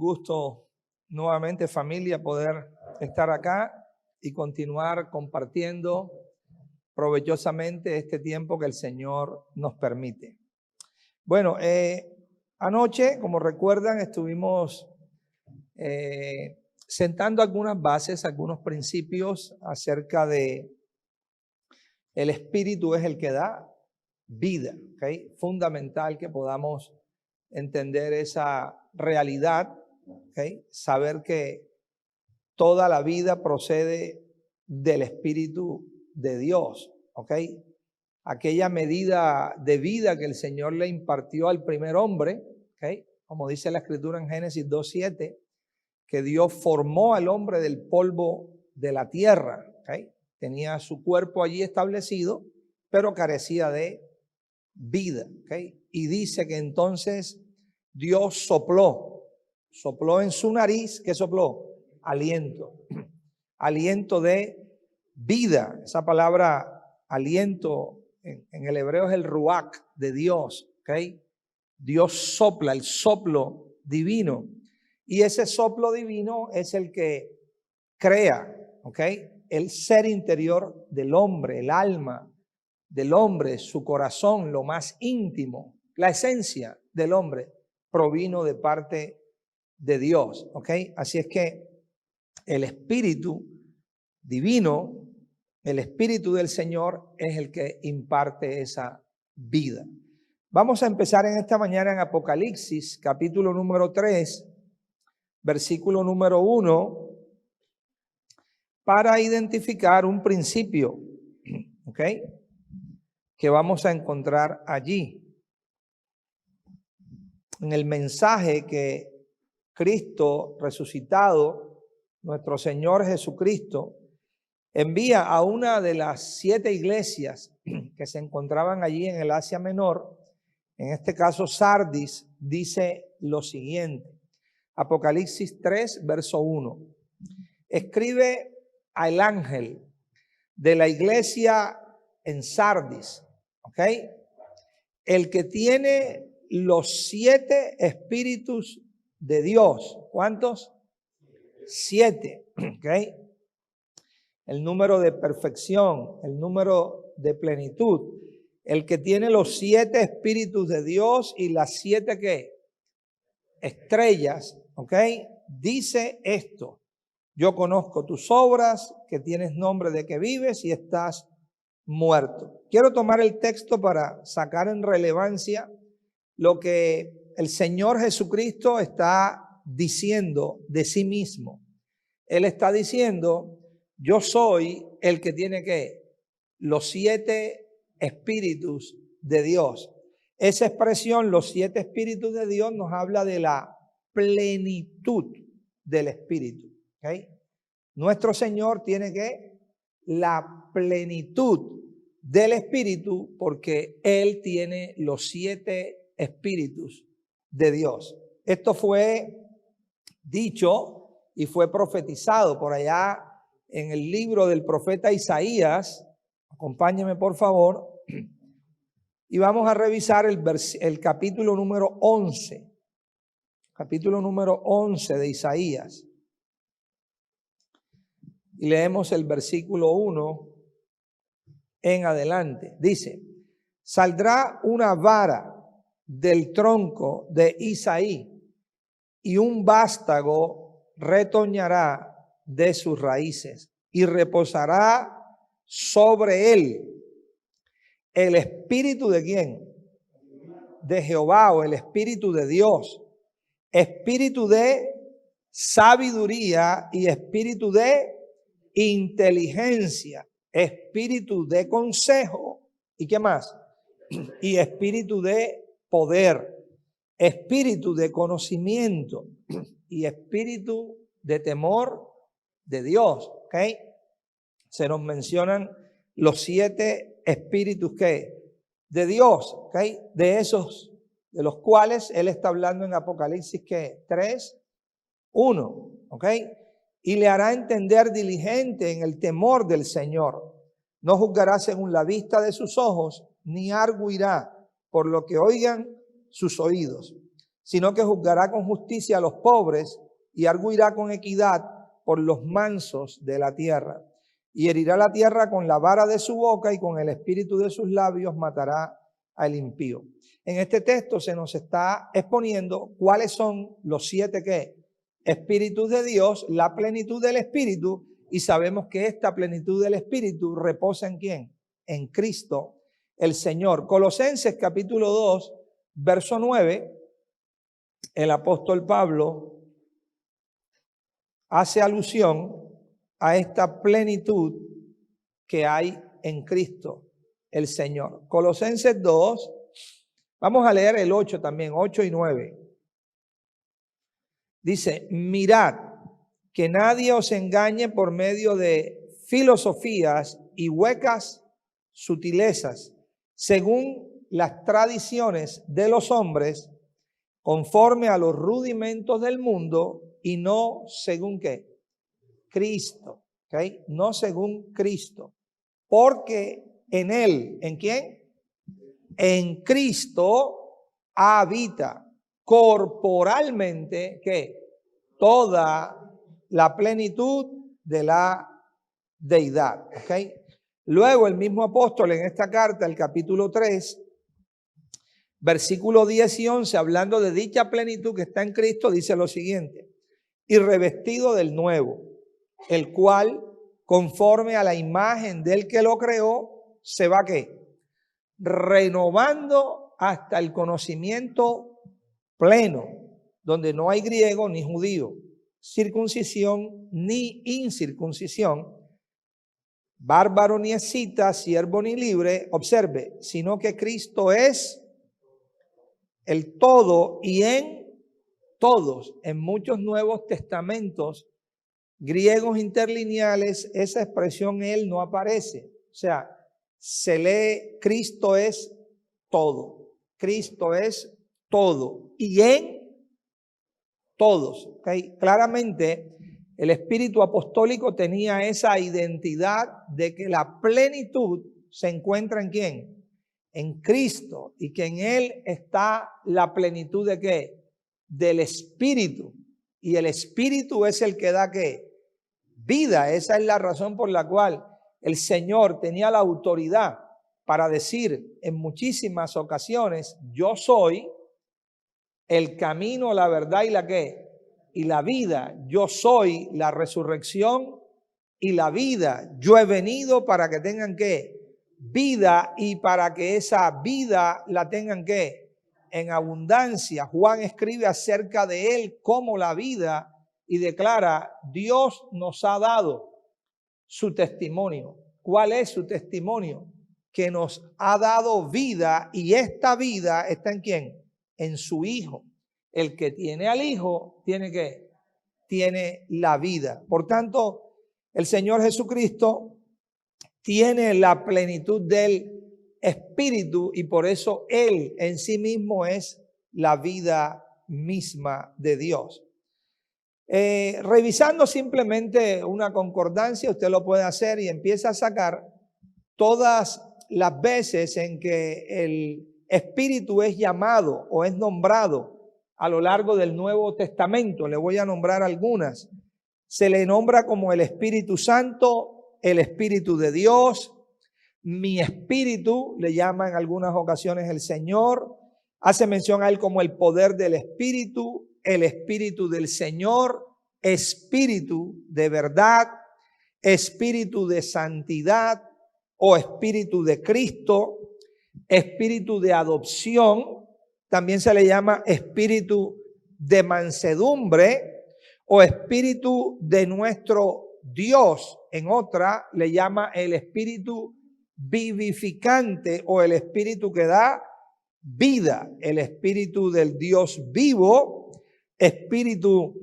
gusto nuevamente, familia, poder estar acá y continuar compartiendo provechosamente este tiempo que el Señor nos permite. Bueno, anoche, como recuerdan, estuvimos sentando algunas bases, algunos principios acerca de el Espíritu es el que da vida, ¿okay? Fundamental que podamos entender esa realidad, ¿okay? Saber que toda la vida procede del Espíritu de Dios, ¿ok? Aquella medida de vida que el Señor le impartió al primer hombre, ¿ok? Como dice la Escritura en Génesis 2:7, que Dios formó al hombre del polvo de la tierra, ¿ok? Tenía su cuerpo allí establecido, pero carecía de vida, ¿ok? Y dice que entonces Dios sopló en su nariz, ¿qué sopló? Aliento, aliento de vida. Esa palabra aliento en el hebreo es el ruach de Dios, ¿ok? Dios sopla, el soplo divino. Y ese soplo divino es el que crea, ¿ok? El ser interior del hombre, el alma del hombre, su corazón, lo más íntimo, la esencia del hombre provino de parte de Dios, ¿ok? Así es que el Espíritu divino, el Espíritu del Señor es el que imparte esa vida. Vamos a empezar en esta mañana en Apocalipsis, capítulo número 3, versículo número 1, para identificar un principio, ¿ok? Que vamos a encontrar allí. En el mensaje que Cristo resucitado, nuestro Señor Jesucristo, envía a una de las 7 iglesias que se encontraban allí en el Asia Menor, en este caso Sardis, dice lo siguiente. Apocalipsis 3, verso 1. Escribe al ángel de la iglesia en Sardis, ¿ok? El que tiene los 7 espíritus de Dios. ¿Cuántos? 7, ¿ok? El número de perfección, el número de plenitud. El que tiene los 7 espíritus de Dios y las 7 ¿qué? Estrellas, ¿ok? Dice esto: yo conozco tus obras, que tienes nombre de que vives y estás muerto. Quiero tomar el texto para sacar en relevancia lo que el Señor Jesucristo está diciendo de sí mismo. Él está diciendo: yo soy el que tiene que los 7 espíritus de Dios. Esa expresión, los 7 espíritus de Dios, nos habla de la plenitud del espíritu. ¿Okay? Nuestro Señor tiene que la plenitud del espíritu porque Él tiene los 7 espíritus de Dios. Esto fue dicho y fue profetizado por allá en el libro del profeta Isaías. Acompáñeme por favor. Y vamos a revisar el capítulo número 11. Capítulo número 11 de Isaías. Y leemos el versículo 1 en adelante. Dice: saldrá una vara del tronco de Isaí y un vástago retoñará de sus raíces y reposará sobre él el espíritu de ¿quién? De Jehová, o el espíritu de Dios, espíritu de sabiduría y espíritu de inteligencia, espíritu de consejo y ¿qué más? Y espíritu de poder, espíritu de conocimiento y espíritu de temor de Dios, ¿ok? Se nos mencionan los 7 espíritus que de Dios, ¿ok? De esos, de los cuales Él está hablando en Apocalipsis que 3, 1, ¿ok? Y le hará entender diligente en el temor del Señor. No juzgará según la vista de sus ojos, ni arguirá por lo que oigan sus oídos, sino que juzgará con justicia a los pobres y arguirá con equidad por los mansos de la tierra. Y herirá la tierra con la vara de su boca y con el espíritu de sus labios matará al impío. En este texto se nos está exponiendo cuáles son los 7 ¿qué? Espíritus de Dios, la plenitud del Espíritu, y sabemos que esta plenitud del Espíritu reposa ¿en quién? En Cristo el Señor. Colosenses capítulo 2, verso 9, el apóstol Pablo hace alusión a esta plenitud que hay en Cristo el Señor. Colosenses 2, vamos a leer el 8 también, 8 y 9. Dice, mirad que nadie os engañe por medio de filosofías y huecas sutilezas, según las tradiciones de los hombres, conforme a los rudimentos del mundo y no según ¿qué? Cristo, ¿ok? No según Cristo, porque en él, ¿en quién? En Cristo habita corporalmente, ¿qué? Toda la plenitud de la deidad, ¿ok? Luego el mismo apóstol en esta carta, el capítulo 3, versículo 10 y 11, hablando de dicha plenitud que está en Cristo, dice lo siguiente, y revestido del nuevo, el cual, conforme a la imagen del que lo creó, se va ¿qué? Renovando hasta el conocimiento pleno, donde no hay griego ni judío, circuncisión ni incircuncisión, bárbaro ni escita, siervo ni libre, observe, sino que Cristo es el todo y en todos. En muchos nuevos testamentos griegos interlineales esa expresión él no aparece. O sea, se lee Cristo es todo. Cristo es todo y en todos. ¿Okay? Claramente el espíritu apostólico tenía esa identidad de que la plenitud se encuentra ¿en quién? En Cristo, y que en él está la plenitud de ¿qué? Del espíritu. Y el espíritu es el que da ¿qué? Vida. Esa es la razón por la cual el Señor tenía la autoridad para decir en muchísimas ocasiones, yo soy el camino, la verdad y la ¿qué? Y la vida. Yo soy la resurrección y la vida. Yo he venido para que tengan ¿qué? Vida, y para que esa vida la tengan ¿qué? En abundancia. Juan escribe acerca de él como la vida y declara, Dios nos ha dado su testimonio. ¿Cuál es su testimonio? Que nos ha dado vida, y esta vida está ¿en quién? En su Hijo. El que tiene al Hijo tiene ¿qué? Tiene la vida. Por tanto, el Señor Jesucristo tiene la plenitud del Espíritu, y por eso Él en sí mismo es la vida misma de Dios. Revisando simplemente una concordancia, usted lo puede hacer y empieza a sacar todas las veces en que el Espíritu es llamado o es nombrado a lo largo del Nuevo Testamento. Le voy a nombrar algunas. Se le nombra como el Espíritu Santo, el Espíritu de Dios, mi Espíritu, le llama en algunas ocasiones el Señor. Hace mención a él como el poder del Espíritu, el Espíritu del Señor, Espíritu de verdad, Espíritu de santidad o Espíritu de Cristo, Espíritu de adopción. También se le llama Espíritu de mansedumbre o Espíritu de nuestro Dios. En otra le llama el Espíritu vivificante o el Espíritu que da vida, el Espíritu del Dios vivo, Espíritu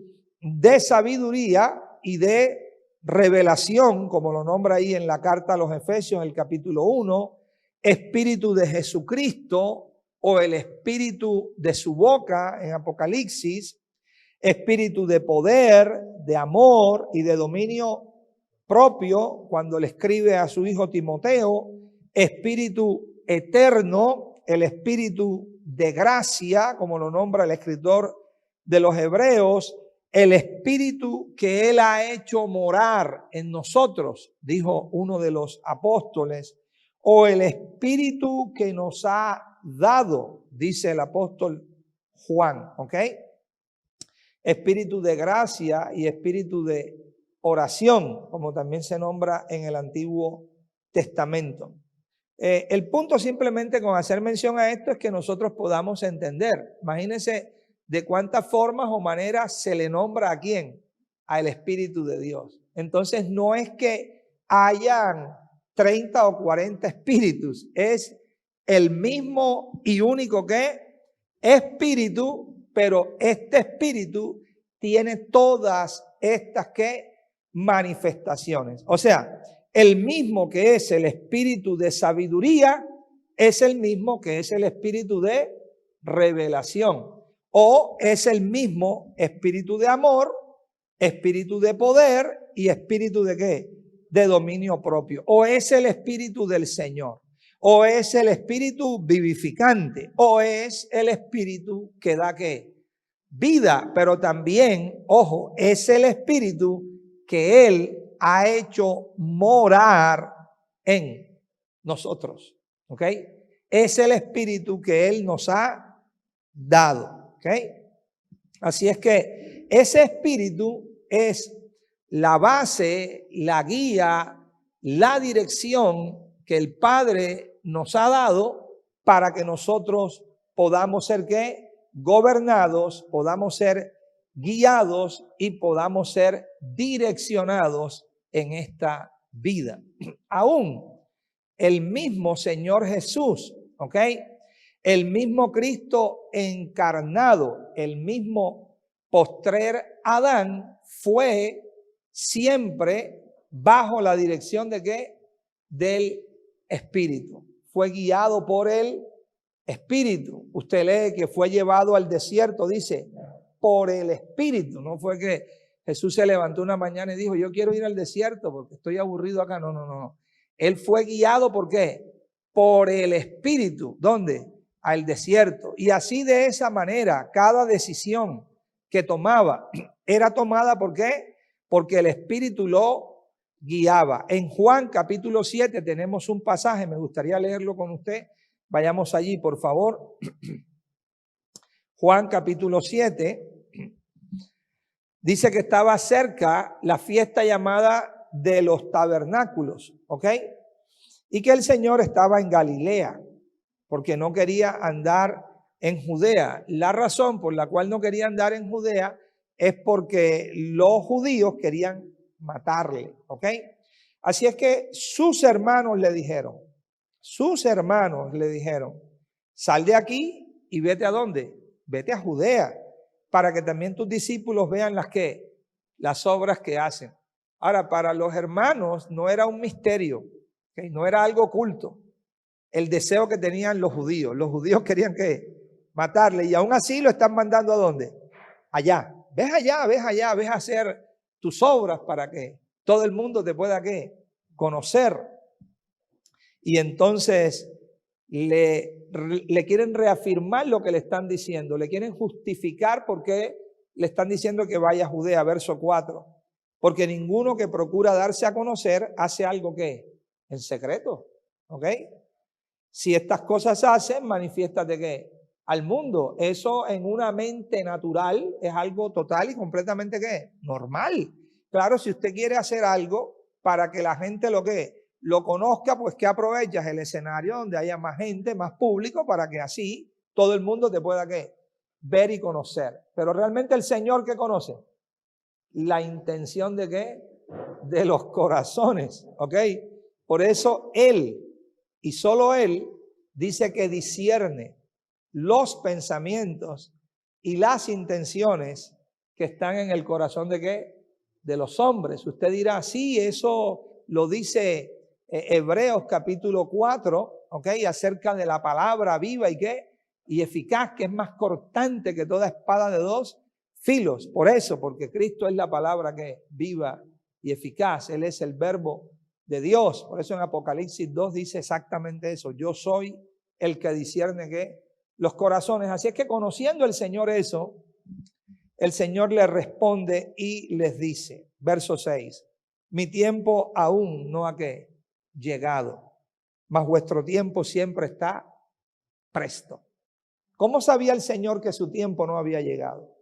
de sabiduría y de revelación, como lo nombra ahí en la carta a los Efesios, en el capítulo 1, Espíritu de Jesucristo o el Espíritu de su boca en Apocalipsis, Espíritu de poder, de amor y de dominio propio, cuando le escribe a su hijo Timoteo, Espíritu eterno, el Espíritu de gracia, como lo nombra el escritor de los Hebreos, el espíritu que Él ha hecho morar en nosotros, dijo uno de los apóstoles, o el espíritu que nos ha dado, dice el apóstol Juan, ¿ok? Espíritu de gracia y espíritu de oración, como también se nombra en el Antiguo Testamento. El punto simplemente con hacer mención a esto es que nosotros podamos entender. Imagínense de cuántas formas o maneras se le nombra a quién, al Espíritu de Dios. Entonces no es que hayan 30 o 40 espíritus, es el mismo y único que espíritu, pero este espíritu tiene todas estas manifestaciones. O sea, el mismo que es el espíritu de sabiduría es el mismo que es el espíritu de revelación. O es el mismo espíritu de amor, espíritu de poder y espíritu de ¿qué? De dominio propio. O es el espíritu del Señor. O es el espíritu vivificante. O es el espíritu que da ¿qué? Vida. Pero también, ojo, es el espíritu que Él ha hecho morar en nosotros. ¿Ok? Es el espíritu que Él nos ha dado. ¿Ok? Así es que ese espíritu es la base, la guía, la dirección que el Padre nos ha dado para que nosotros podamos ser ¿qué? Gobernados, podamos ser guiados y podamos ser direccionados en esta vida. Aún el mismo Señor Jesús, ¿ok? El mismo Cristo encarnado, el mismo postrer Adán fue siempre bajo la dirección de ¿qué? Del Espíritu. Fue guiado por el Espíritu. Usted lee que fue llevado al desierto, dice, por el Espíritu. No fue que Jesús se levantó una mañana y dijo, yo quiero ir al desierto porque estoy aburrido acá. No, no, no. Él fue guiado ¿por qué? Por el Espíritu. ¿Dónde? Al desierto. Y así de esa manera, cada decisión que tomaba era tomada ¿por qué? Porque el Espíritu lo guiaba. En Juan capítulo 7 tenemos un pasaje, me gustaría leerlo con usted. Vayamos allí, por favor. Juan capítulo 7. Dice que estaba cerca la fiesta llamada de los tabernáculos, ¿ok? Y que el Señor estaba en Galilea, porque no quería andar en Judea. La razón por la cual no quería andar en Judea es porque los judíos querían matarle, ¿ok? Así es que sus hermanos le dijeron, sal de aquí y vete ¿a dónde? Vete a Judea, para que también tus discípulos vean las obras que hacen. Ahora, para los hermanos no era un misterio, ¿okay? No era algo oculto. El deseo que tenían los judíos. Los judíos querían ¿qué? Matarle, y aún así lo están mandando ¿a dónde? Allá. Ves a hacer tus obras para que todo el mundo te pueda ¿qué? Conocer. Y entonces le quieren reafirmar lo que le están diciendo, le quieren justificar por qué le están diciendo que vaya a Judea, verso 4. Porque ninguno que procura darse a conocer hace algo ¿qué? En secreto, ¿ok? Si estas cosas hacen, manifiéstate ¿qué? Al mundo. Eso en una mente natural es algo total y completamente ¿qué? Normal. Claro, si usted quiere hacer algo para que la gente lo conozca, pues que aprovechas el escenario donde haya más gente, más público, para que así todo el mundo te pueda ¿qué? Ver y conocer. Pero realmente el Señor ¿qué conoce? La intención de ¿qué? De los corazones, ¿ok? Por eso Él, y solo Él, dice que discierne los pensamientos y las intenciones que están en el corazón de ¿qué? De los hombres. Usted dirá, sí, eso lo dice Hebreos capítulo 4, ¿ok? Acerca de la palabra viva y ¿qué? Y eficaz, que es más cortante que toda espada de dos filos. Por eso, porque Cristo es la palabra que viva y eficaz. Él es el verbo de Dios. Por eso en Apocalipsis 2 dice exactamente eso. Yo soy el que discierne ¿qué? los corazones. Así es que conociendo el Señor eso, el Señor les responde y les dice, verso 6, mi tiempo aún no ha ¿qué? Llegado, mas vuestro tiempo siempre está presto. ¿Cómo sabía el Señor que su tiempo no había llegado?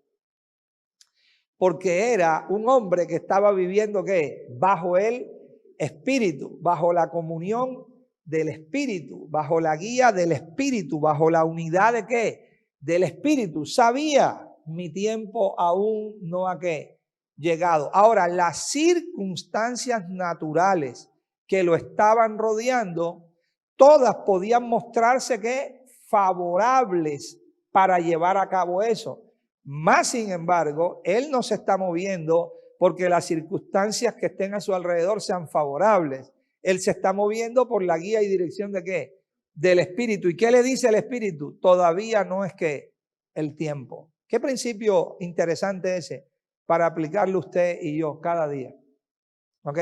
Porque era un hombre que estaba viviendo ¿qué? Bajo el Espíritu, bajo la comunión del Espíritu, bajo la guía del Espíritu, bajo la unidad de ¿qué? Del Espíritu. Sabía, mi tiempo aún no ha ¿qué? Llegado. Ahora, las circunstancias naturales que lo estaban rodeando, todas podían mostrarse ¿qué? Favorables para llevar a cabo eso. Más sin embargo, él no se está moviendo porque las circunstancias que estén a su alrededor sean favorables. Él se está moviendo por la guía y dirección de ¿qué? Del Espíritu. ¿Y qué le dice el Espíritu? Todavía no es que el tiempo. Qué principio interesante ese para aplicarlo usted y yo cada día. ¿Ok?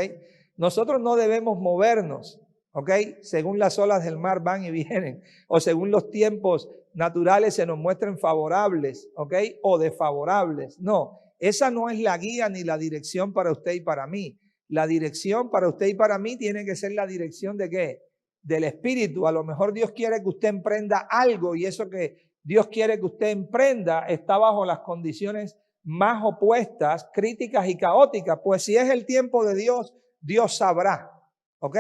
Nosotros no debemos movernos, ¿ok? Según las olas del mar van y vienen, o según los tiempos naturales se nos muestren favorables, ¿ok? O desfavorables. No, esa no es la guía ni la dirección para usted y para mí. La dirección para usted y para mí tiene que ser la dirección de ¿qué? Del Espíritu. A lo mejor Dios quiere que usted emprenda algo y eso que Dios quiere que usted emprenda está bajo las condiciones más opuestas, críticas y caóticas. Pues si es el tiempo de Dios, Dios sabrá, ¿ok?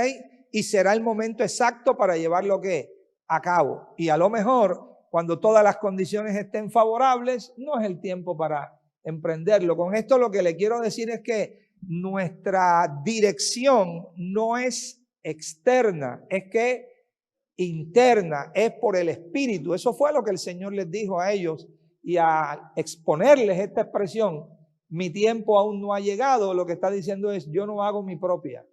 Y será el momento exacto para llevarlo ¿qué? A cabo. Y a lo mejor, cuando todas las condiciones estén favorables, no es el tiempo para emprenderlo. Con esto lo que le quiero decir es que nuestra dirección no es externa, es que interna, es por el Espíritu. Eso fue lo que el Señor les dijo a ellos. Y al exponerles esta expresión, mi tiempo aún no ha llegado, lo que está diciendo es, yo no hago mi propia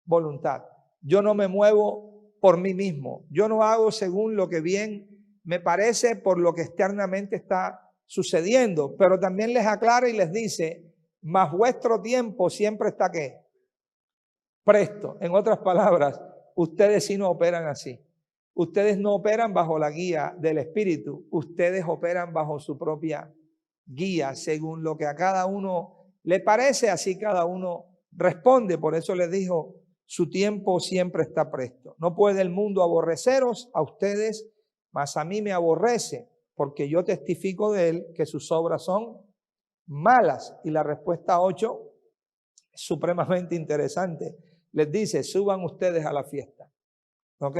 voluntad. Yo no me muevo por mí mismo. Yo no hago según lo que bien me parece por lo que externamente está sucediendo. Pero también les aclara y les dice, mas vuestro tiempo siempre está ¿qué? Presto. En otras palabras, ustedes sí no operan así. Ustedes no operan bajo la guía del Espíritu, ustedes operan bajo su propia guía, según lo que a cada uno le parece, así cada uno responde. Por eso les dijo, su tiempo siempre está presto. No puede el mundo aborreceros a ustedes, mas a mí me aborrece, porque yo testifico de él que sus obras son malas. Y la respuesta 8 es supremamente interesante. Les dice, suban ustedes a la fiesta. ¿Ok?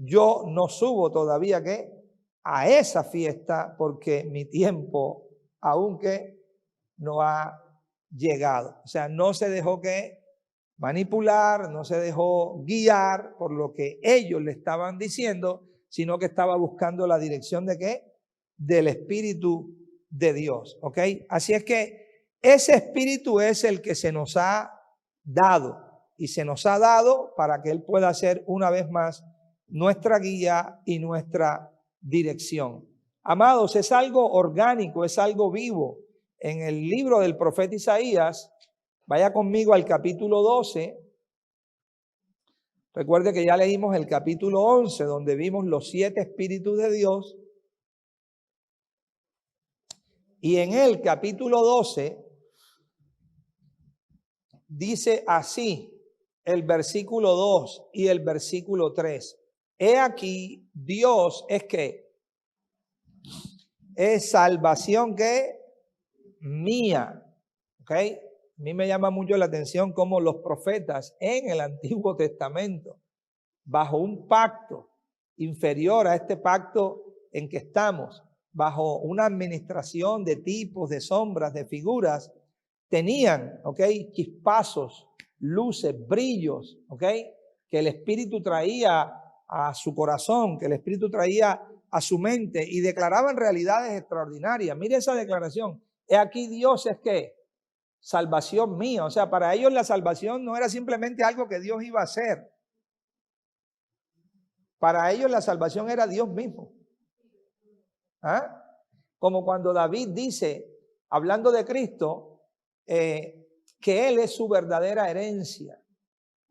Yo no subo todavía ¿qué? A esa fiesta porque mi tiempo aún que no ha llegado. O sea, no se dejó que manipular, no se dejó guiar por lo que ellos le estaban diciendo, sino que estaba buscando la dirección de ¿qué? Del Espíritu de Dios. ¿Ok? Así es que ese Espíritu es el que se nos ha dado y se nos ha dado para que Él pueda ser una vez más nuestra guía y nuestra dirección. Amados, es algo orgánico, es algo vivo. En el libro del profeta Isaías, vaya conmigo al capítulo 12. Recuerde que ya leímos el capítulo 11, donde vimos los 7 espíritus de Dios. Y en el capítulo 12 dice así el versículo 2 y el versículo 3. He aquí, Dios es que es salvación que mía. ¿Ok? A mí me llama mucho la atención cómo los profetas en el Antiguo Testamento, bajo un pacto inferior a este pacto en que estamos, bajo una administración de tipos, de sombras, de figuras, tenían, ¿ok? Chispazos, luces, brillos, ¿ok? Que el Espíritu traía a su corazón, que el Espíritu traía a su mente y declaraban realidades extraordinarias. Mire esa declaración. He aquí Dios es que salvación mía. O sea, para ellos la salvación no era simplemente algo que Dios iba a hacer. Para ellos la salvación era Dios mismo. ¿Ah? Como cuando David dice, hablando de Cristo, que Él es su verdadera herencia.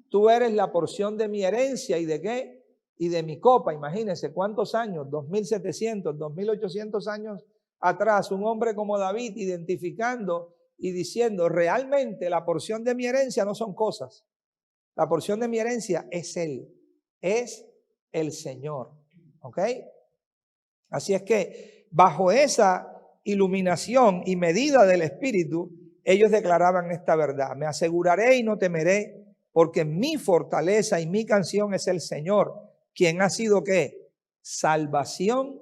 Tú eres la porción de mi herencia. ¿Y de qué? y de mi copa. Imagínense cuántos años, 2700, 2800 años atrás, un hombre como David identificando y diciendo, realmente la porción de mi herencia no son cosas. La porción de mi herencia es Él, es el Señor. ¿Ok? Así es que bajo esa iluminación y medida del Espíritu, ellos declaraban esta verdad. Me aseguraré y no temeré, porque mi fortaleza y mi canción es el Señor, quien ha sido ¿qué? Salvación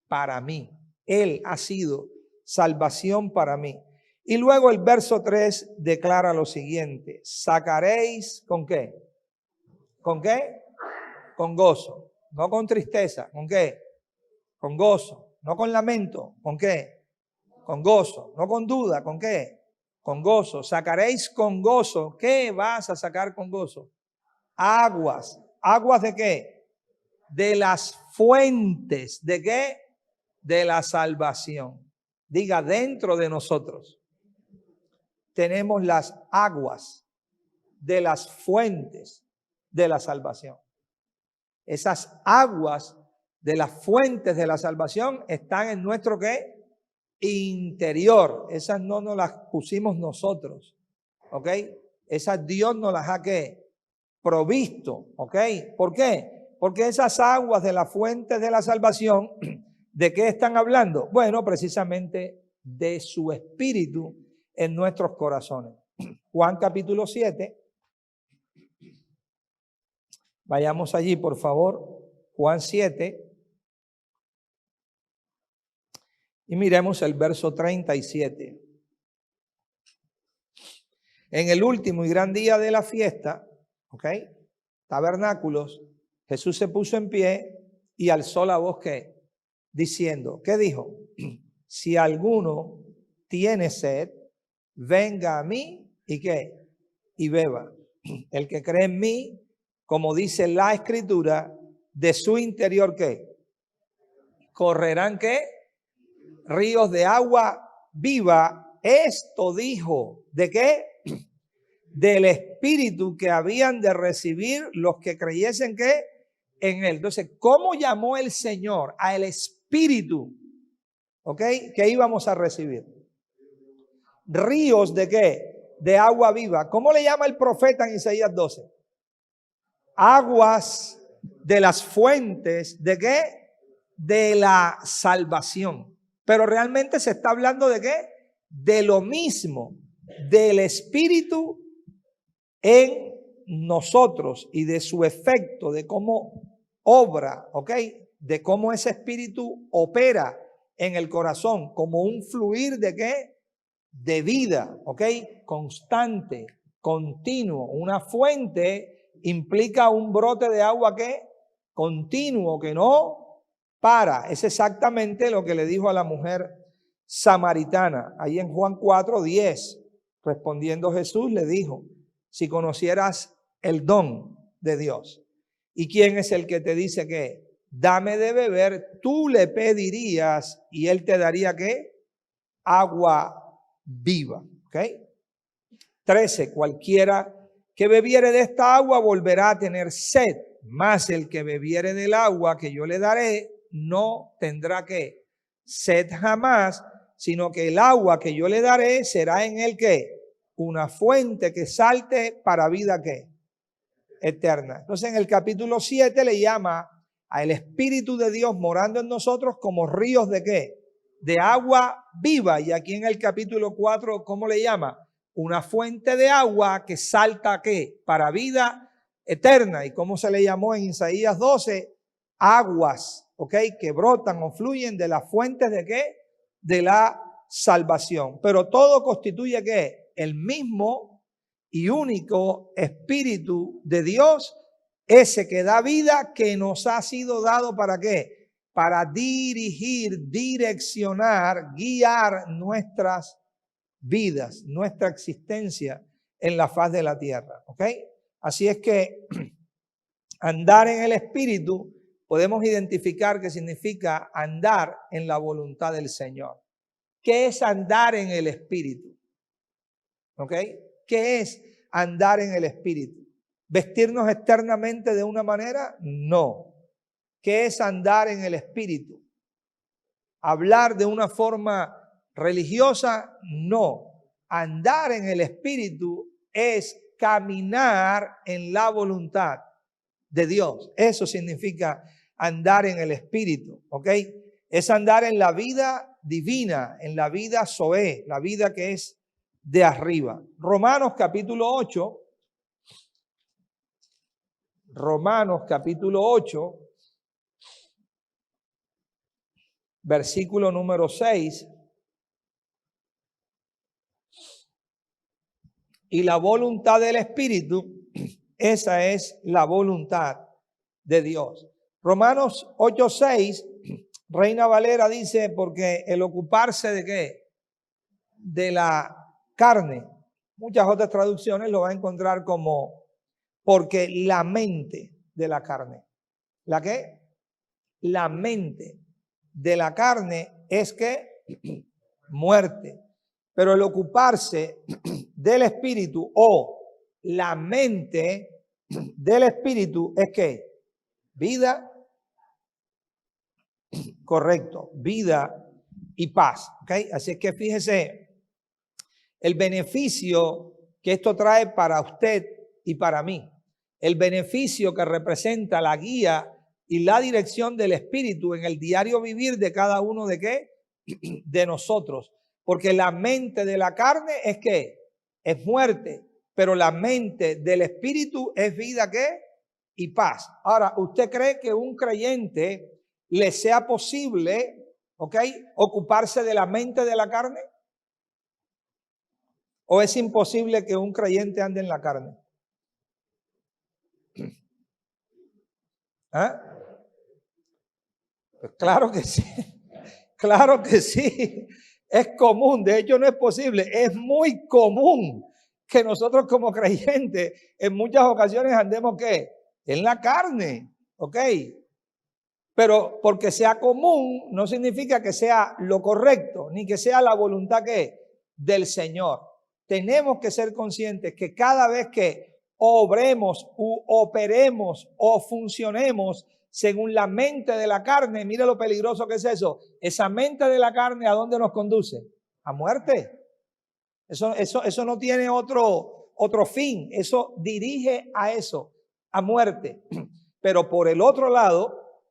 para mí. Él ha sido salvación para mí. Y luego el verso 3 declara lo siguiente: sacaréis ¿con qué? ¿Con qué? Con gozo, no con tristeza. ¿Con qué? Con gozo, no con lamento. ¿Con qué? Con gozo, no con duda. ¿Con qué? Con gozo. Sacaréis con gozo. ¿Qué vas a sacar con gozo? Aguas. ¿Aguas de qué? De las fuentes. ¿De qué? De la salvación. Diga, dentro de nosotros tenemos las aguas de las fuentes de la salvación. Esas aguas de las fuentes de la salvación están en nuestro ¿qué? Interior. Esas no nos las pusimos nosotros, ¿ok? Esas Dios nos las ha ¿qué? Provisto, ¿ok? ¿Por qué? Porque esas aguas de las fuentes de la salvación, ¿de qué están hablando? Bueno, precisamente de su espíritu en nuestros corazones. Juan capítulo 7. Vayamos allí, por favor. Juan 7. Y miremos el verso 37. En el último y gran día de la fiesta, ¿ok? Tabernáculos, Jesús se puso en pie y alzó la voz ¿qué? Diciendo, ¿qué dijo? Si alguno tiene sed, venga a mí y ¿qué? Y beba. El que cree en mí, como dice la Escritura, de su interior ¿qué? Correrán ¿qué? Ríos de agua viva. Esto dijo, ¿de qué? Del Espíritu que habían de recibir los que creyesen ¿qué? En él. Entonces, ¿cómo llamó el Señor al Espíritu? ¿Ok? Que íbamos a recibir. Ríos de qué? De agua viva. ¿Cómo le llama el profeta en Isaías 12? Aguas de las fuentes ¿de qué? De la salvación. Pero realmente se está hablando ¿de qué? De lo mismo, del Espíritu en nosotros y de su efecto, de cómo obra, ¿ok? De cómo ese Espíritu opera en el corazón, como un fluir ¿de qué? De vida, ¿ok? Constante, continuo. Una fuente implica un brote de agua ¿qué? Continuo, que no para. Es exactamente lo que le dijo a la mujer samaritana. Ahí en Juan 4:10, respondiendo Jesús le dijo, si conocieras el don de Dios. ¿Y quién es el que te dice que dame de beber? Tú le pedirías y él te daría ¿qué? Agua viva. ¿Ok? 13. Cualquiera que bebiere de esta agua volverá a tener sed, mas el que bebiere del agua que yo le daré no tendrá ¿qué? Sed jamás, sino que el agua que yo le daré será en él ¿qué? Una fuente que salte para vida ¿qué? Eterna. Entonces en el capítulo 7 le llama al Espíritu de Dios morando en nosotros como ríos de ¿qué? De agua viva. Y aquí en el capítulo 4, ¿cómo le llama? Una fuente de agua que salta ¿qué? Para vida eterna. ¿Y cómo se le llamó en Isaías 12? Aguas, ¿ok? Que brotan o fluyen de las fuentes de ¿qué? De la salvación. Pero todo constituye ¿qué? El mismo y único Espíritu de Dios, ese que da vida, que nos ha sido dado ¿para qué? Para dirigir, direccionar, guiar nuestras vidas, nuestra existencia en la faz de la tierra. ¿Ok? Así es que andar en el Espíritu podemos identificar que significa andar en la voluntad del Señor. ¿Qué es andar en el Espíritu? ¿Ok? ¿Qué es andar en el Espíritu? ¿Vestirnos externamente de una manera? No. ¿Qué es andar en el Espíritu? ¿Hablar de una forma religiosa? No. Andar en el Espíritu es caminar en la voluntad de Dios. Eso significa andar en el Espíritu, ¿ok? Es andar en la vida divina, en la vida Zoé, la vida que es de arriba. Romanos capítulo 8. Romanos capítulo 8, versículo número 6. Y la voluntad del Espíritu, esa es la voluntad de Dios. Romanos 8:6, Reina Valera dice, porque el ocuparse de ¿qué? De la carne. Muchas otras traducciones lo va a encontrar como porque la mente de la carne. ¿La qué? La mente de la carne es que muerte. Pero el ocuparse del espíritu o la mente del espíritu es que vida, correcto, vida y paz. ¿Okay? Así es que fíjese el beneficio que esto trae para usted y para mí. El beneficio que representa la guía y la dirección del Espíritu en el diario vivir de cada uno de qué? De nosotros. Porque la mente de la carne es ¿qué? Es muerte. Pero la mente del Espíritu es vida ¿qué? Y paz. Ahora, ¿usted cree que un creyente le sea posible, ¿ok? Ocuparse de la mente de la carne? ¿O es imposible que un creyente ande en la carne? ¿Ah? Pues claro que sí, claro que sí. Es común, de hecho no es posible, es muy común que nosotros como creyentes en muchas ocasiones andemos ¿qué? En la carne, ¿ok? Pero porque sea común no significa que sea lo correcto, ni que sea la voluntad ¿qué? Del Señor. Tenemos que ser conscientes que cada vez que obremos u operemos o funcionemos según la mente de la carne, mire lo peligroso que es eso. Esa mente de la carne, ¿a dónde nos conduce? A muerte. Eso no tiene otro fin. Eso dirige a eso, a muerte. Pero por el otro lado,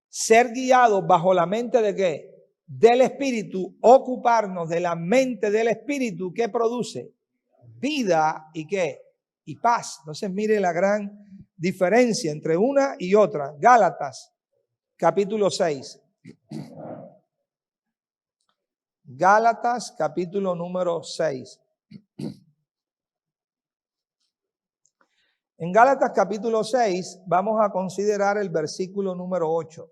ser guiados bajo la mente de ¿qué? Del Espíritu, ocuparnos de la mente del Espíritu que produce vida y ¿qué? Y paz. Entonces mire la gran diferencia entre una y otra. Gálatas capítulo 6. Gálatas capítulo número 6. En Gálatas capítulo 6 vamos a considerar el versículo número 8.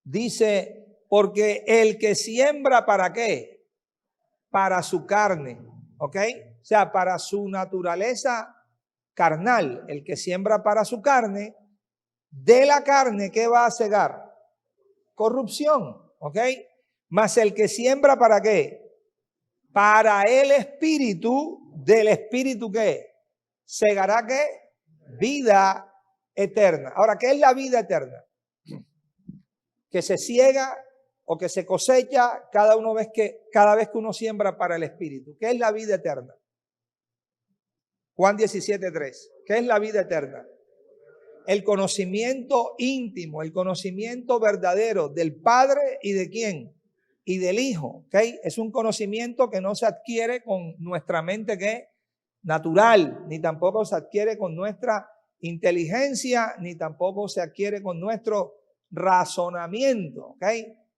Dice, porque el que siembra ¿para qué? Para su carne, ¿ok? O sea, para su naturaleza carnal. El que siembra para su carne, de la carne, ¿qué va a cegar? Corrupción, ¿ok? Mas el que siembra ¿para qué? Para el espíritu, del espíritu ¿qué? Segará ¿qué? Vida eterna. Ahora, ¿qué es la vida eterna? Que se ciega o que se cosecha cada vez que uno siembra para el Espíritu. ¿Qué es la vida eterna? Juan 17:3. ¿Qué es la vida eterna? El conocimiento íntimo, el conocimiento verdadero del Padre y de quién? Y del Hijo. ¿Okay? Es un conocimiento que no se adquiere con nuestra mente ¿qué? Natural, ni tampoco se adquiere con nuestra inteligencia, ni tampoco se adquiere con nuestro razonamiento, ¿ok?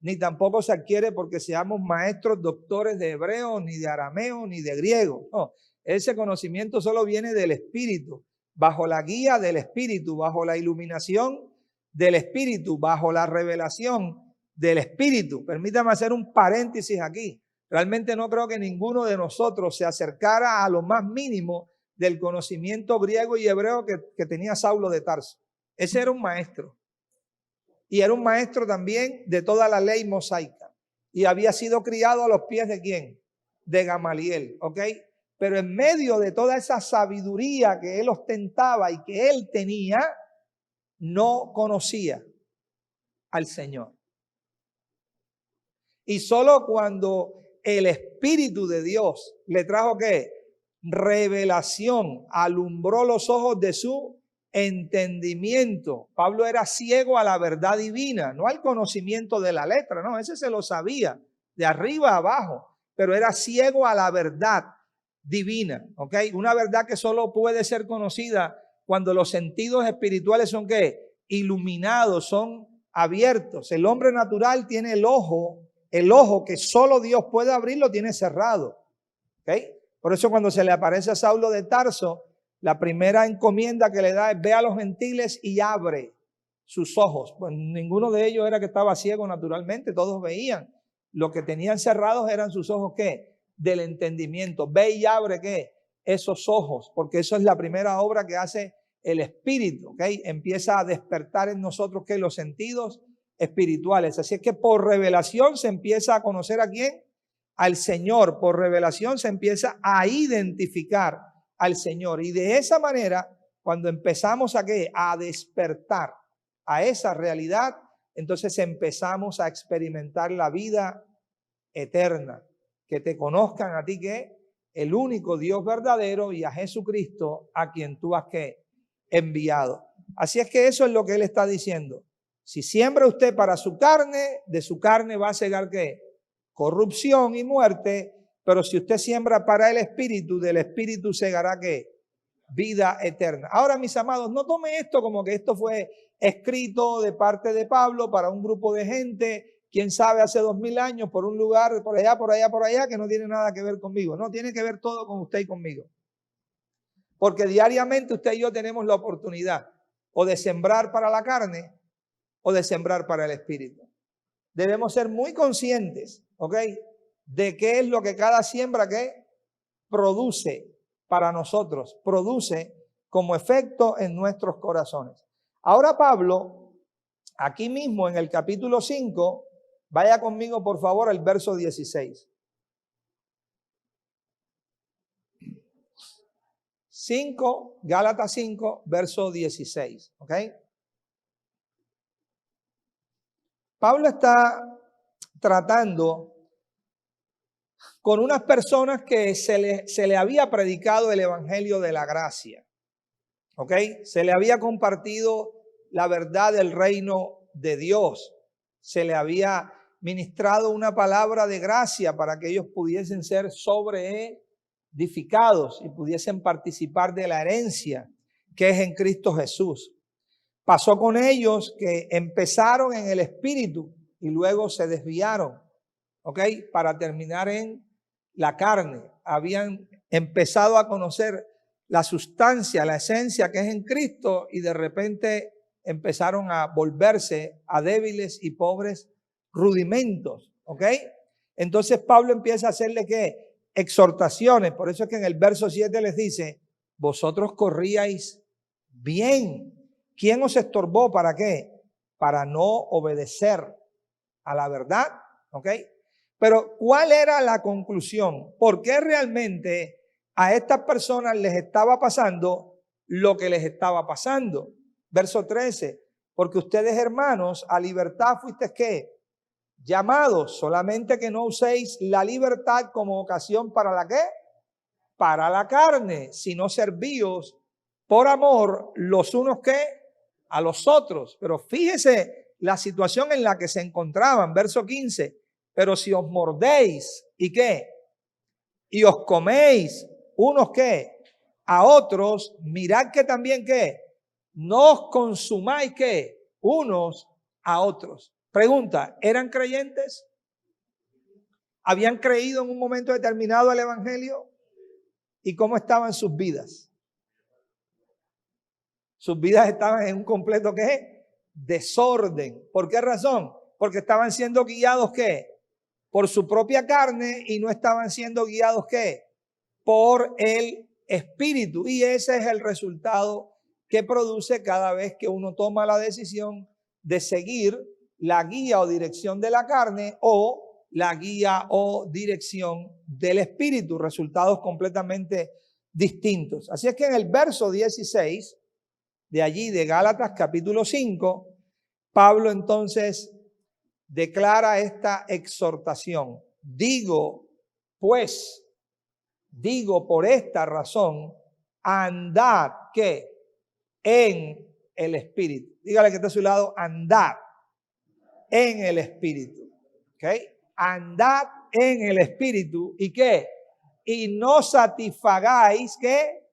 Ni tampoco se adquiere porque seamos maestros, doctores de hebreo, ni de arameo, ni de griego. No, ese conocimiento solo viene del Espíritu, bajo la guía del Espíritu, bajo la iluminación del Espíritu, bajo la revelación del Espíritu. Permítame hacer un paréntesis aquí. Realmente no creo que ninguno de nosotros se acercara a lo más mínimo del conocimiento griego y hebreo que tenía Saulo de Tarso. Ese era un maestro. Y era un maestro también de toda la ley mosaica. Y había sido criado a los pies de ¿quién? De Gamaliel, ¿ok? pero en medio de toda esa sabiduría que él ostentaba y que él tenía, no conocía al Señor. Y solo cuando el Espíritu de Dios le trajo ¿qué? Revelación, alumbró los ojos de su entendimiento. Pablo era ciego a la verdad divina, no al conocimiento de la letra, no, ese se lo sabía de arriba a abajo, pero era ciego a la verdad divina, ¿ok? Una verdad que solo puede ser conocida cuando los sentidos espirituales son ¿qué? Iluminados, son abiertos. El hombre natural tiene el ojo que solo Dios puede abrir, lo tiene cerrado, ¿ok? Por eso cuando se le aparece a Saulo de Tarso, la primera encomienda que le da es: ve a los gentiles y abre sus ojos. Pues ninguno de ellos era que estaba ciego naturalmente, todos veían. Lo que tenían cerrados eran sus ojos, ¿qué? Del entendimiento. Ve y abre, ¿qué? Esos ojos, porque eso es la primera obra que hace el Espíritu, ¿ok? Empieza a despertar en nosotros, ¿qué? Los sentidos espirituales. Así es que por revelación se empieza a conocer ¿a quién? Al Señor. Por revelación se empieza a identificar al Señor. Y de esa manera, cuando empezamos a ¿qué? A despertar a esa realidad, entonces empezamos a experimentar la vida eterna. Que te conozcan a ti, que el único Dios verdadero, y a Jesucristo a quien tú has ¿qué? Enviado. Así es que eso es lo que él está diciendo. Si siembra usted para su carne, de su carne va a segar ¿qué? Corrupción y muerte. Pero si usted siembra para el Espíritu, del Espíritu segará ¿qué? Vida eterna. Ahora, mis amados, no tome esto como que esto fue escrito de parte de Pablo para un grupo de gente, quién sabe, hace 2000 años, por un lugar, por allá, que no tiene nada que ver conmigo. No, tiene que ver todo con usted y conmigo. Porque diariamente usted y yo tenemos la oportunidad o de sembrar para la carne o de sembrar para el Espíritu. Debemos ser muy conscientes, ¿ok? De qué es lo que cada siembra que produce para nosotros, produce como efecto en nuestros corazones. Ahora Pablo, aquí mismo en el capítulo 5, vaya conmigo por favor al verso 16. 5, Gálatas 5, verso 16, ¿ok? Pablo está tratando con unas personas que se le había predicado el evangelio de la gracia, ¿ok? Se le había compartido la verdad del reino de Dios. Se le había ministrado una palabra de gracia para que ellos pudiesen ser sobreedificados y pudiesen participar de la herencia que es en Cristo Jesús. Pasó con ellos que empezaron en el espíritu y luego se desviaron, ¿ok? Para terminar en la carne. Habían empezado a conocer la sustancia, la esencia que es en Cristo, y de repente empezaron a volverse a débiles y pobres rudimentos, ¿ok? Entonces Pablo empieza a hacerle ¿qué? Exhortaciones. Por eso es que en el verso 7 les dice: vosotros corríais bien. ¿Quién os estorbó? ¿Para qué? Para no obedecer a la verdad, ¿ok? Pero ¿cuál era la conclusión? ¿Por qué realmente a estas personas les estaba pasando lo que les estaba pasando? Verso 13, porque ustedes, hermanos, a libertad fuisteis ¿qué? Llamados, solamente que no uséis la libertad como ocasión para la ¿qué? Para la carne, sino servíos por amor los unos ¿qué? A los otros. Pero fíjese la situación en la que se encontraban, verso 15, pero si os mordéis y ¿qué? Y os coméis unos ¿qué? A otros, mirad que también ¿qué? No os consumáis ¿qué? Unos a otros. Pregunta, ¿eran creyentes? ¿Habían creído en un momento determinado el evangelio? ¿Y cómo estaban sus vidas? Sus vidas estaban en un completo ¿qué? Desorden. ¿Por qué razón? Porque estaban siendo guiados ¿qué? Por su propia carne y no estaban siendo guiados ¿qué? Por el Espíritu. Y ese es el resultado que produce cada vez que uno toma la decisión de seguir la guía o dirección de la carne o la guía o dirección del Espíritu, resultados completamente distintos. Así es que en el verso 16, de allí de Gálatas capítulo 5, Pablo entonces declara esta exhortación. Digo por esta razón, andad que en el Espíritu. Dígale que está a su lado, andad en el Espíritu. ¿Ok? Andad en el Espíritu. ¿Y qué? Y no satisfagáis ¿qué?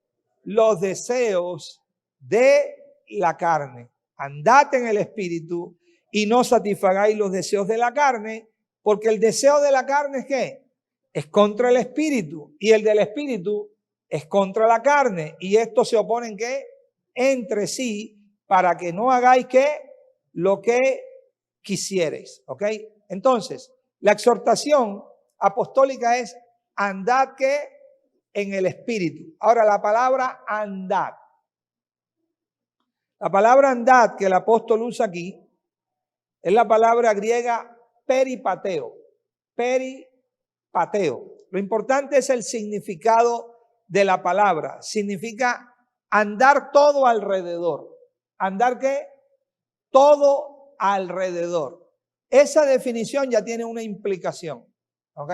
Los deseos de la carne. Andad en el Espíritu y no satisfagáis los deseos de la carne, porque el deseo de la carne es ¿qué? Es contra el Espíritu, y el del Espíritu es contra la carne, y estos se oponen ¿qué? Entre sí, para que no hagáis ¿qué? Lo que quisierais. ¿Ok? Entonces, la exhortación apostólica es andad ¿qué? En el Espíritu. Ahora, la palabra andad. La palabra andad que el apóstol usa aquí es la palabra griega peripateo. Peripateo. Lo importante es el significado de la palabra. Significa andar todo alrededor. ¿Andar qué? Todo alrededor. Esa definición ya tiene una implicación. ¿Ok?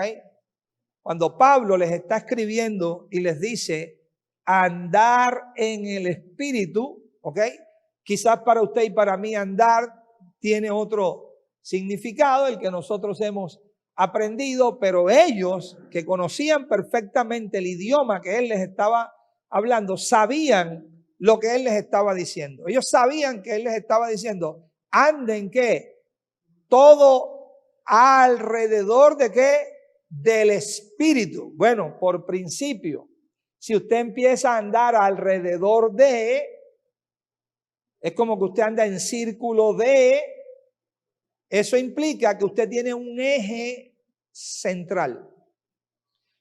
Cuando Pablo les está escribiendo y les dice andar en el Espíritu, ¿ok? Quizás para usted y para mí andar tiene otro significado, el que nosotros hemos aprendido, pero ellos que conocían perfectamente el idioma que él les estaba hablando, sabían lo que él les estaba diciendo. Ellos sabían que él les estaba diciendo, anden ¿qué? Todo alrededor de ¿qué? Del Espíritu. Bueno, por principio, si usted empieza a andar alrededor de, es como que usted anda en círculo de, eso implica que usted tiene un eje central.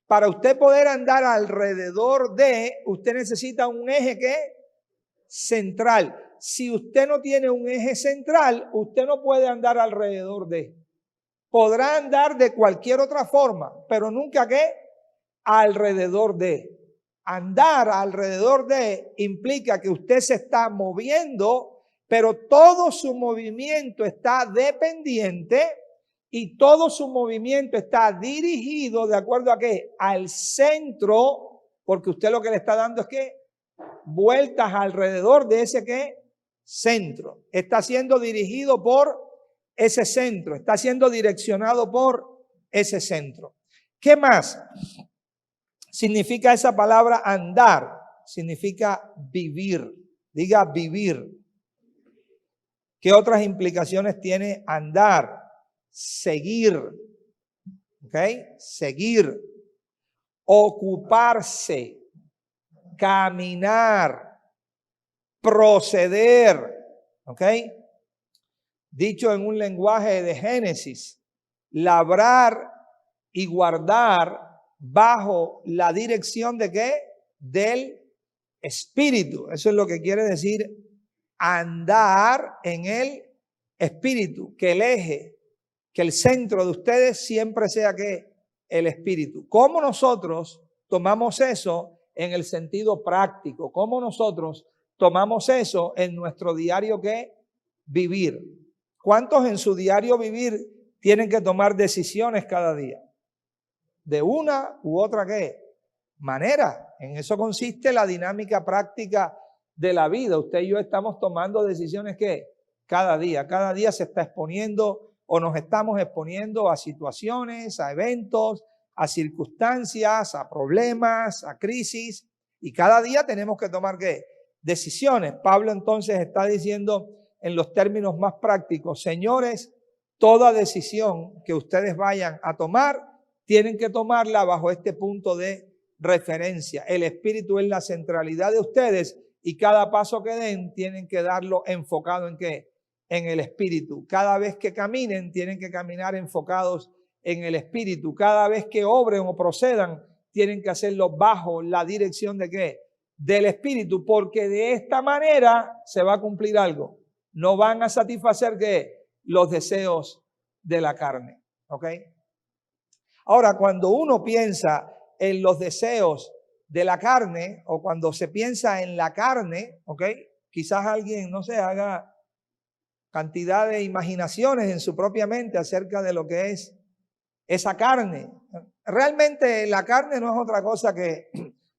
Para usted poder andar alrededor de, usted necesita un eje ¿qué? Central. Si usted no tiene un eje central, usted no puede andar alrededor de. Podrá andar de cualquier otra forma, pero nunca ¿qué? Alrededor de. Andar alrededor de implica que usted se está moviendo, pero todo su movimiento está dependiente y todo su movimiento está dirigido de acuerdo a qué? Al centro, porque usted lo que le está dando es que vueltas alrededor de ese ¿qué? Centro. Está siendo dirigido por ese centro, está siendo direccionado por ese centro. ¿Qué más significa esa palabra andar? Significa vivir. Diga vivir. ¿Qué otras implicaciones tiene andar? Seguir. ¿Ok? Seguir. Ocuparse. Caminar. Proceder. ¿Ok? Dicho en un lenguaje de Génesis, labrar y guardar bajo la dirección de ¿qué? Del Espíritu. Eso es lo que quiere decir andar en el Espíritu, que el eje, que el centro de ustedes siempre sea ¿qué? El Espíritu. ¿Cómo nosotros tomamos eso en el sentido práctico? ¿Cómo nosotros tomamos eso en nuestro diario ¿qué? Vivir? ¿Cuántos en su diario vivir tienen que tomar decisiones cada día? De una u otra ¿qué? Manera. En eso consiste la dinámica práctica de la vida. Usted y yo estamos tomando decisiones ¿qué? Cada día. Cada día se está exponiendo o nos estamos exponiendo a situaciones, a eventos, a circunstancias, a problemas, a crisis. Y cada día tenemos que tomar ¿qué? Decisiones. Pablo entonces está diciendo en los términos más prácticos, señores, toda decisión que ustedes vayan a tomar, tienen que tomarla bajo este punto de referencia. El Espíritu es la centralidad de ustedes y cada paso que den tienen que darlo enfocado en ¿qué? En el Espíritu. Cada vez que caminen tienen que caminar enfocados en el Espíritu. Cada vez que obren o procedan tienen que hacerlo bajo la dirección de ¿qué? Del Espíritu, porque de esta manera se va a cumplir algo. No van a satisfacer ¿qué? Los deseos de la carne. ¿Ok? Ahora, cuando uno piensa en los deseos de la carne, o cuando se piensa en la carne, ¿ok? Quizás alguien, no sé, haga cantidad de imaginaciones en su propia mente acerca de lo que es esa carne. Realmente la carne no es otra cosa que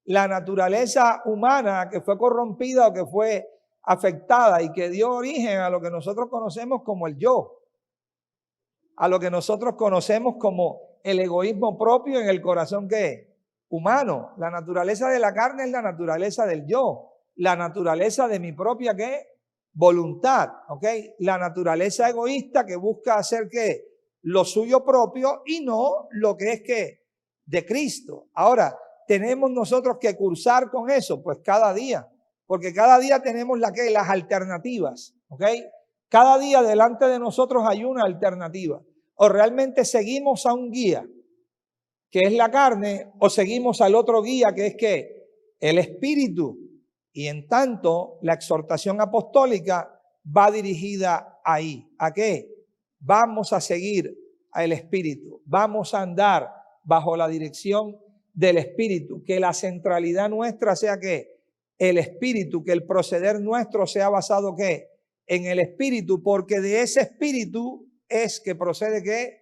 la naturaleza humana que fue corrompida o que fue afectada y que dio origen a lo que nosotros conocemos como el yo, a lo que nosotros conocemos como el egoísmo propio en el corazón que humano. La naturaleza de la carne es la naturaleza del yo, la naturaleza de mi propia ¿qué? Voluntad, ¿ok? La naturaleza egoísta que busca hacer ¿qué? Lo suyo propio y no lo que es ¿qué? De Cristo. Ahora, ¿tenemos nosotros que cursar con eso? Pues cada día, porque cada día tenemos las alternativas, ¿ok? Cada día delante de nosotros hay una alternativa. O realmente seguimos a un guía, que es la carne, o seguimos al otro guía, que es ¿qué? El Espíritu. Y en tanto, la exhortación apostólica va dirigida ahí. ¿A qué? Vamos a seguir al Espíritu. Vamos a andar bajo la dirección del Espíritu. Que la centralidad nuestra sea ¿qué? El Espíritu. Que el proceder nuestro sea basado ¿qué? En el Espíritu. Porque de ese Espíritu es que procede ¿qué?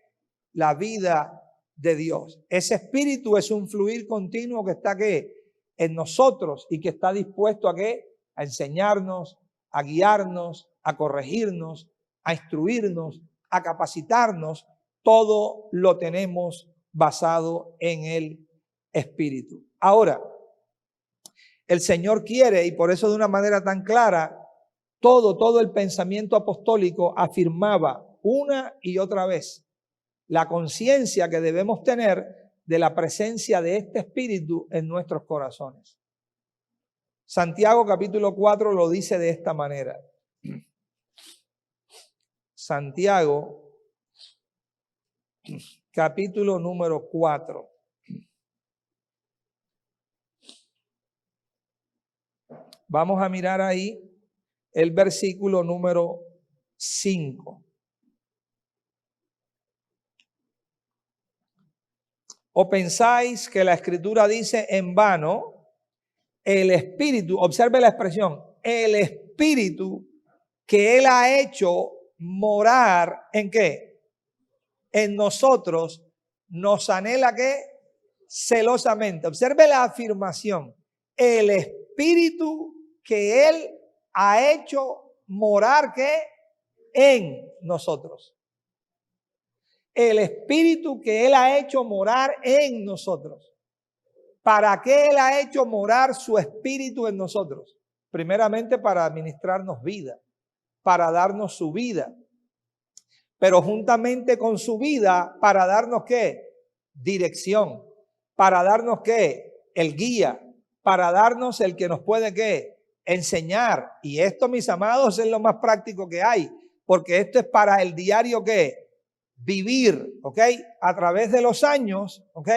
La vida de Dios. Ese Espíritu es un fluir continuo que está ¿qué? En nosotros y que está dispuesto a ¿qué? A enseñarnos, a guiarnos, a corregirnos, a instruirnos, a capacitarnos. Todo lo tenemos basado en el Espíritu. Ahora, el Señor quiere, y por eso de una manera tan clara, todo el pensamiento apostólico afirmaba una y otra vez la conciencia que debemos tener de la presencia de este Espíritu en nuestros corazones. Santiago capítulo 4 lo dice de esta manera. Santiago capítulo número 4. Vamos a mirar ahí el versículo número 5. ¿O pensáis que la Escritura dice en vano, el Espíritu, observe la expresión, el Espíritu que Él ha hecho morar ¿en qué? En nosotros, nos anhela ¿qué? Celosamente. Observe la afirmación, el Espíritu que Él ha hecho morar ¿qué? En nosotros. El Espíritu que Él ha hecho morar en nosotros. ¿Para qué Él ha hecho morar su Espíritu en nosotros? Primeramente para administrarnos vida, para darnos su vida. Pero juntamente con su vida, para darnos ¿qué? Dirección. Para darnos ¿qué? El guía. Para darnos el que nos puede ¿qué? Enseñar. Y esto, mis amados, es lo más práctico que hay. Porque esto es para el diario ¿qué? Vivir, ¿ok? A través de los años, ¿ok?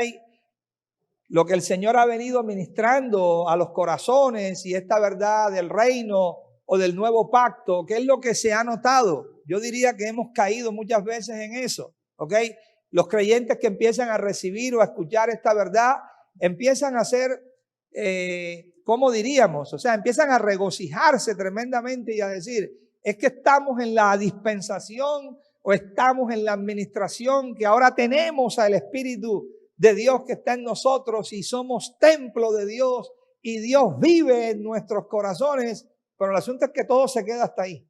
Lo que el Señor ha venido ministrando a los corazones y esta verdad del reino o del nuevo pacto, ¿qué es lo que se ha notado? Yo diría que hemos caído muchas veces en eso, ¿ok? Los creyentes que empiezan a recibir o a escuchar esta verdad, empiezan a ser, ¿cómo diríamos? O sea, empiezan a regocijarse tremendamente y a decir, es que estamos en la dispensación o estamos en la administración que ahora tenemos al Espíritu de Dios que está en nosotros y somos templo de Dios y Dios vive en nuestros corazones, pero el asunto es que todo se queda hasta ahí.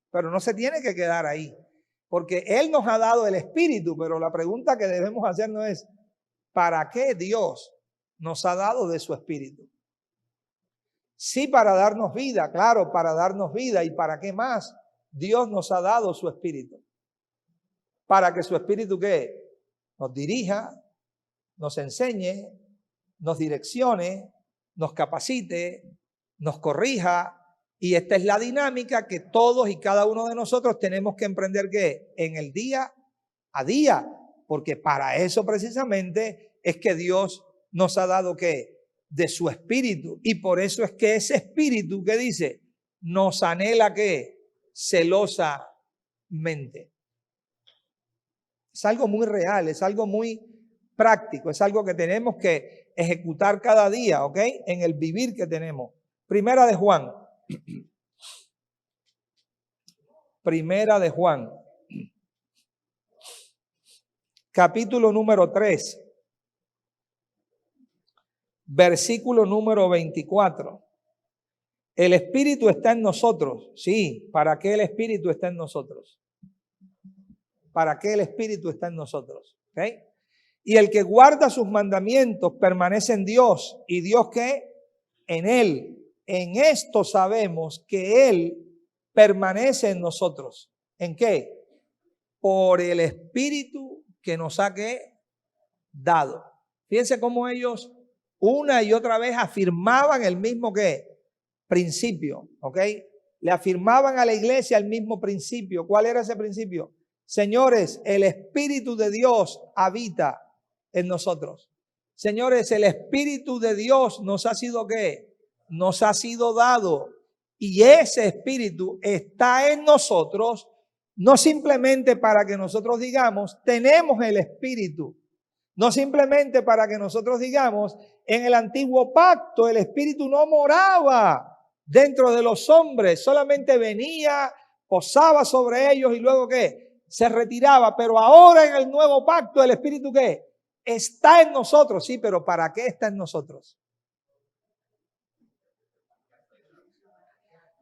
Pero no se tiene que quedar ahí, porque Él nos ha dado el Espíritu, pero la pregunta que debemos hacernos es, ¿para qué Dios nos ha dado de su Espíritu? Sí, para darnos vida, claro, para darnos vida. ¿Y para qué más? Dios nos ha dado su Espíritu. Para que su Espíritu ¿qué? Nos dirija, nos enseñe, nos direccione, nos capacite, nos corrija. Y esta es la dinámica que todos y cada uno de nosotros tenemos que emprender ¿qué? En el día a día. Porque para eso precisamente es que Dios nos ha dado ¿qué? De su Espíritu. Y por eso es que ese Espíritu que dice, nos anhela ¿qué? Celosamente. Es algo muy real, es algo muy práctico, es algo que tenemos que ejecutar cada día, ¿ok? En el vivir que tenemos. Primera de Juan. Primera de Juan. Capítulo número 3. Versículo número 24. El Espíritu está en nosotros. Sí, ¿para qué el Espíritu está en nosotros? ¿Para qué el Espíritu está en nosotros? ¿Okay? Y el que guarda sus mandamientos permanece en Dios. ¿Y Dios qué? En Él. En esto sabemos que Él permanece en nosotros. ¿En qué? Por el Espíritu que nos ha ¿qué? Dado. Fíjense cómo ellos una y otra vez afirmaban el mismo ¿qué? Principio, ¿ok? Le afirmaban a la iglesia el mismo principio. ¿Cuál era ese principio? Señores, el Espíritu de Dios habita en nosotros. Señores, el Espíritu de Dios nos ha sido ¿qué? Nos ha sido dado. Y ese Espíritu está en nosotros, no simplemente para que nosotros digamos, tenemos el Espíritu. No simplemente para que nosotros digamos, en el antiguo pacto el Espíritu no moraba dentro de los hombres, solamente venía, posaba sobre ellos y luego ¿qué? Se retiraba. Pero ahora en el nuevo pacto el Espíritu ¿qué? Está en nosotros. Sí, pero ¿para qué está en nosotros?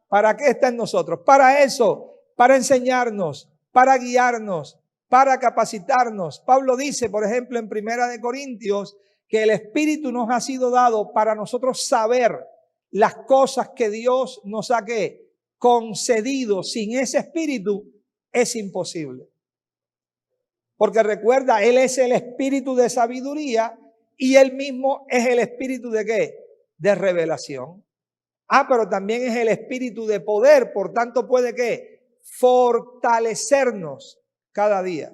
¿Para qué está en nosotros? Para eso, para enseñarnos, para guiarnos, para capacitarnos. Pablo dice, por ejemplo, en Primera de Corintios, que el Espíritu nos ha sido dado para nosotros saber las cosas que Dios nos ha ¿qué? Concedido. Sin ese Espíritu es imposible. Porque recuerda, Él es el Espíritu de sabiduría y Él mismo es el Espíritu de ¿qué? De revelación. Pero también es el Espíritu de poder, por tanto puede ¿qué? Fortalecernos cada día.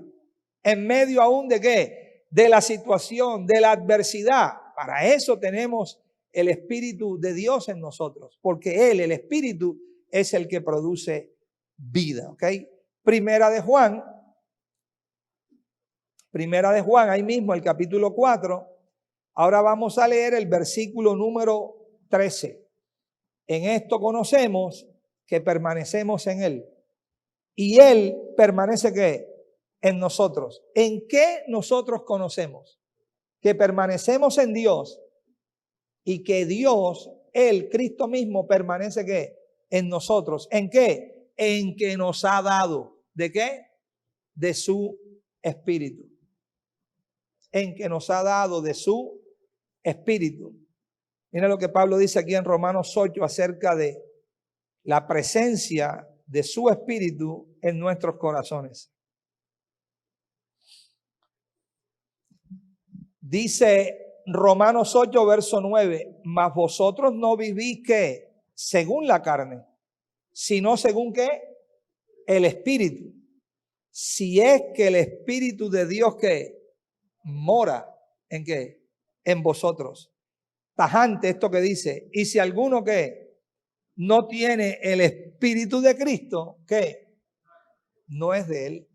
En medio aún de ¿qué? De la situación, de la adversidad. Para eso tenemos el Espíritu de Dios en nosotros, porque Él, el Espíritu, es el que produce vida, ¿ok? Primera de Juan, ahí mismo el capítulo 4. Ahora vamos a leer el versículo número 13. En esto conocemos que permanecemos en Él y Él permanece ¿qué? En nosotros. ¿En qué nosotros conocemos? Que permanecemos en Dios y que Dios, Él, Cristo mismo, permanece ¿qué? En nosotros. ¿En qué? En que nos ha dado. ¿De qué? De su Espíritu. En que nos ha dado de su Espíritu. Mira lo que Pablo dice aquí en Romanos 8 acerca de la presencia de su Espíritu en nuestros corazones. Dice Romanos 8, verso 9, mas vosotros no vivís ¿qué? Según la carne, sino según ¿qué? El Espíritu. Si es que el Espíritu de Dios ¿qué? Mora ¿en qué? En vosotros. Tajante esto que dice, y si alguno ¿qué? No tiene el Espíritu de Cristo, ¿qué? No es de Él.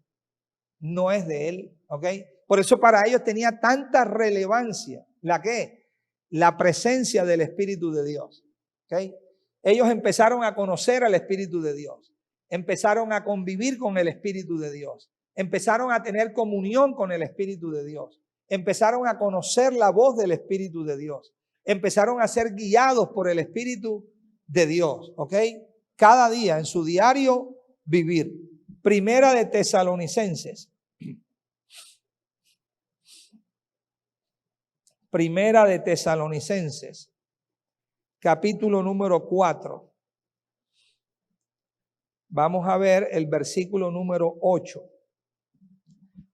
No es de Él, ¿ok? Por eso para ellos tenía tanta relevancia. ¿La qué? La presencia del Espíritu de Dios, ¿ok? Ellos empezaron a conocer al Espíritu de Dios. Empezaron a convivir con el Espíritu de Dios. Empezaron a tener comunión con el Espíritu de Dios. Empezaron a conocer la voz del Espíritu de Dios. Empezaron a ser guiados por el Espíritu de Dios, ¿ok? Cada día en su diario vivir. Primera de Tesalonicenses. Primera de Tesalonicenses, capítulo número 4. Vamos a ver el versículo número 8.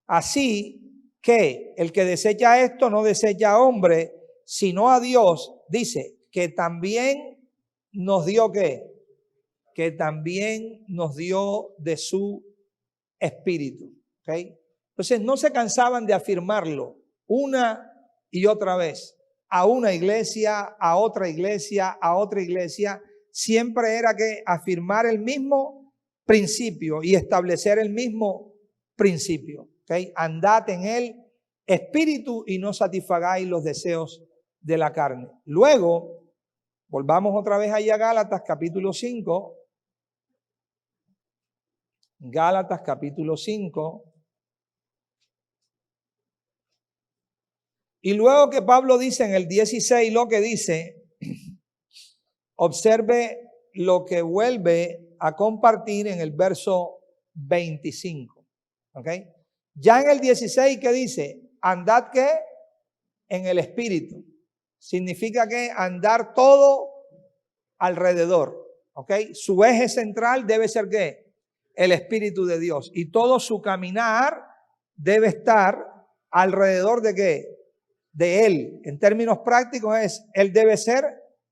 Así que el que desecha esto no desecha a hombre, sino a Dios, dice, que también nos dio ¿qué? Que también nos dio de su Espíritu. ¿Okay? Entonces no se cansaban de afirmarlo una y otra vez, a una iglesia, a otra iglesia, a otra iglesia. Siempre era que afirmar el mismo principio y establecer el mismo principio. ¿Okay? Andad en él espíritu y no satisfagáis los deseos de la carne. Luego, volvamos otra vez ahí a Gálatas capítulo 5. Gálatas capítulo 5. Y luego que Pablo dice en el 16 lo que dice, observe lo que vuelve a compartir en el verso 25. ¿Ok? Ya en el 16 que dice, andad que en el espíritu. Significa que andar todo alrededor. ¿Ok? Su eje central debe ser ¿qué? El Espíritu de Dios. Y todo su caminar debe estar alrededor de ¿qué? De Él. En términos prácticos es, Él debe ser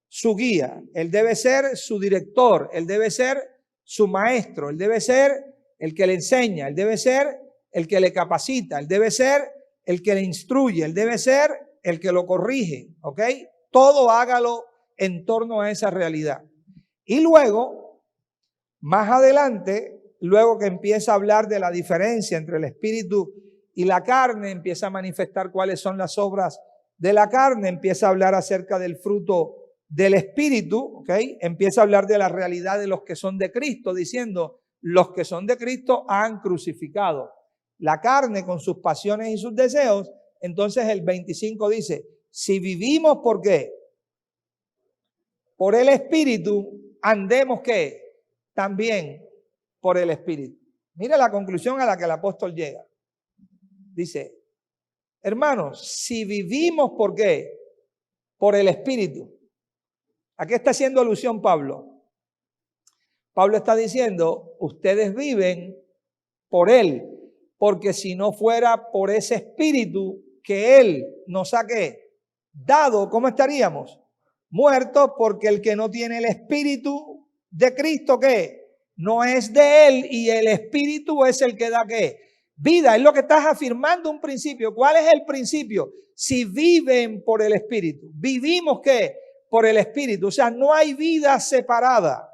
su guía, Él debe ser su director, Él debe ser su maestro, Él debe ser el que le enseña, Él debe ser el que le capacita, Él debe ser el que le instruye, Él debe ser el que lo corrige, ¿ok? Todo hágalo en torno a esa realidad. Y luego, más adelante, luego que empieza a hablar de la diferencia entre el espíritu y la carne, empieza a manifestar cuáles son las obras de la carne, empieza a hablar acerca del fruto del espíritu, ¿ok? Empieza a hablar de la realidad de los que son de Cristo, diciendo, los que son de Cristo han crucificado la carne con sus pasiones y sus deseos. Entonces el 25 dice, si vivimos, ¿por qué? Por el espíritu, andemos ¿qué? También por el espíritu. Mira la conclusión a la que el apóstol llega. Dice, hermanos, si vivimos, ¿por qué? Por el espíritu. ¿A qué está haciendo alusión Pablo? Pablo está diciendo, ustedes viven por Él, porque si no fuera por ese espíritu que Él nos ha ¿qué? Dado, ¿cómo estaríamos? Muertos, porque el que no tiene el espíritu de Cristo, ¿qué? No es de Él, y el espíritu es el que da ¿qué? Vida. Es lo que estás afirmando un principio. ¿Cuál es el principio? Si viven por el espíritu. ¿Vivimos qué? Por el espíritu. O sea, no hay vida separada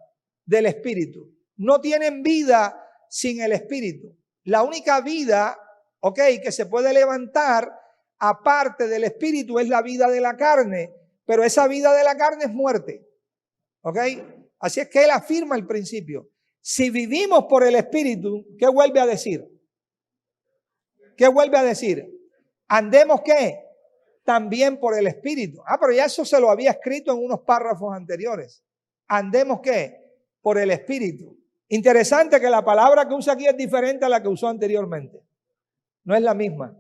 del espíritu. No tienen vida sin el espíritu. La única vida, ok, que se puede levantar aparte del espíritu es la vida de la carne. Pero esa vida de la carne es muerte. Ok. Así es que él afirma el principio. Si vivimos por el espíritu, ¿qué vuelve a decir? ¿Qué vuelve a decir? Andemos ¿qué? También por el espíritu. Pero ya eso se lo había escrito en unos párrafos anteriores. Andemos ¿qué? Por el espíritu. Interesante que la palabra que usa aquí es diferente a la que usó anteriormente. No es la misma.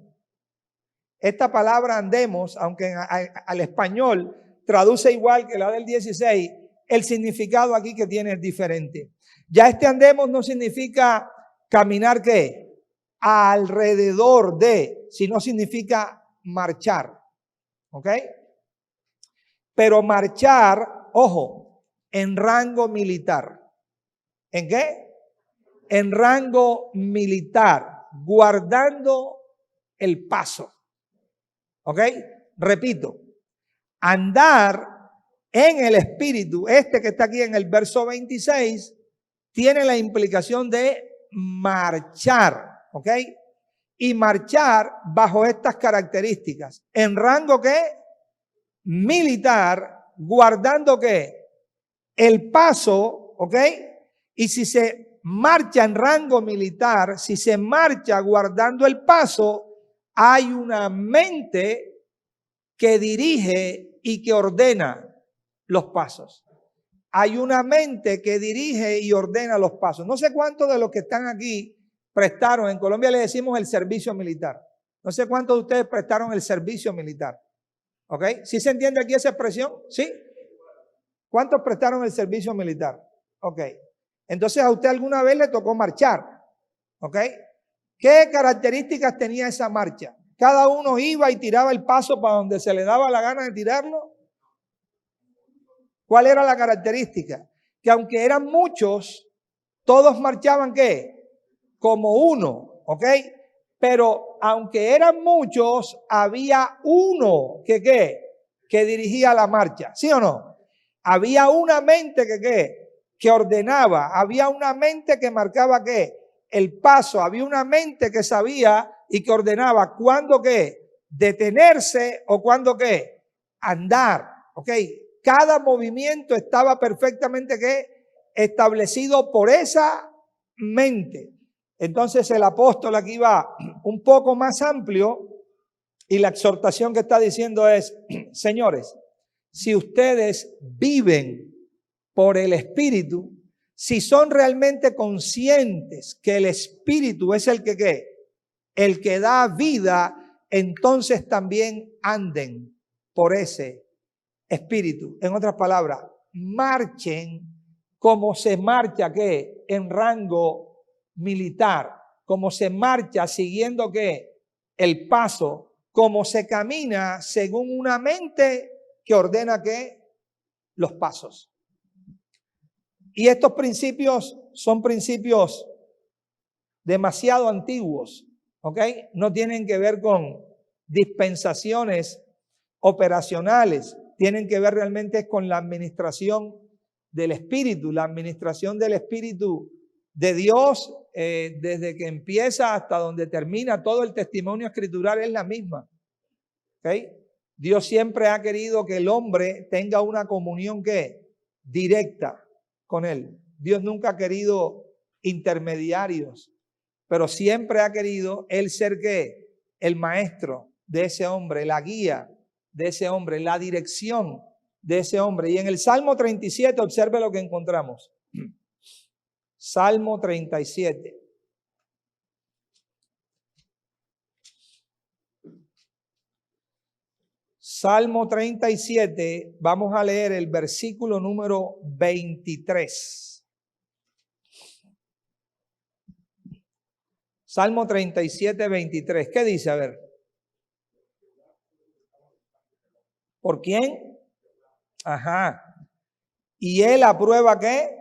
Esta palabra andemos, aunque al español traduce igual que la del 16, el significado aquí que tiene es diferente. Ya este andemos no significa caminar ¿qué? Alrededor de, sino significa marchar. ¿Ok? Pero marchar, ojo, en rango militar. ¿En qué? En rango militar, guardando el paso. ¿Ok? Repito, andar en el espíritu, este que está aquí en el verso 26, tiene la implicación de marchar. ¿Ok? Y marchar bajo estas características. En rango ¿qué? Militar, guardando ¿qué? El paso, ¿ok? Y si se marcha en rango militar, si se marcha guardando el paso, hay una mente que dirige y que ordena los pasos. Hay una mente que dirige y ordena los pasos. No sé cuántos de los que están aquí prestaron, en Colombia le decimos el servicio militar. No sé cuántos de ustedes prestaron el servicio militar. ¿Ok? ¿Sí se entiende aquí esa expresión? ¿Sí? ¿Cuántos prestaron el servicio militar? Ok. Entonces a usted alguna vez le tocó marchar. ¿Ok? ¿Qué características tenía esa marcha? Cada uno iba y tiraba el paso para donde se le daba la gana de tirarlo. ¿Cuál era la característica? Que aunque eran muchos, todos marchaban ¿qué? Como uno, ¿ok? Pero aunque eran muchos, había uno que ¿qué? Que dirigía la marcha, ¿sí o no? Había una mente que ¿qué? Que ordenaba, había una mente que marcaba ¿qué? El paso, había una mente que sabía y que ordenaba cuándo ¿qué? detenerse o cuándo qué, andar. ¿Ok? Cada movimiento estaba perfectamente ¿qué? Establecido por esa mente. Entonces el apóstol aquí va un poco más amplio y la exhortación que está diciendo es, señores, si ustedes viven por el Espíritu, si son realmente conscientes que el Espíritu es el que ¿qué? El que da vida, entonces también anden por ese Espíritu. En otras palabras, marchen como se marcha ¿qué? En rango militar, como se marcha siguiendo ¿qué? El paso, como se camina según una mente que ordena ¿qué? Los pasos. Y estos principios son principios demasiado antiguos, ¿ok? No tienen que ver con dispensaciones operacionales, tienen que ver realmente con la administración del Espíritu, la administración del Espíritu de Dios, desde que empieza hasta donde termina, todo el testimonio escritural es la misma, ¿ok? Dios siempre ha querido que el hombre tenga una comunión ¿qué? Directa con Él. Dios nunca ha querido intermediarios, pero siempre ha querido Él ser ¿qué? El maestro de ese hombre, la guía de ese hombre, la dirección de ese hombre. Y en el Salmo 37, observe lo que encontramos. Salmo 37. Salmo 37, vamos a leer el versículo número 23. Salmo 37, 23. ¿Qué dice? A ver. ¿Por quién? Ajá. Y él aprueba ¿qué?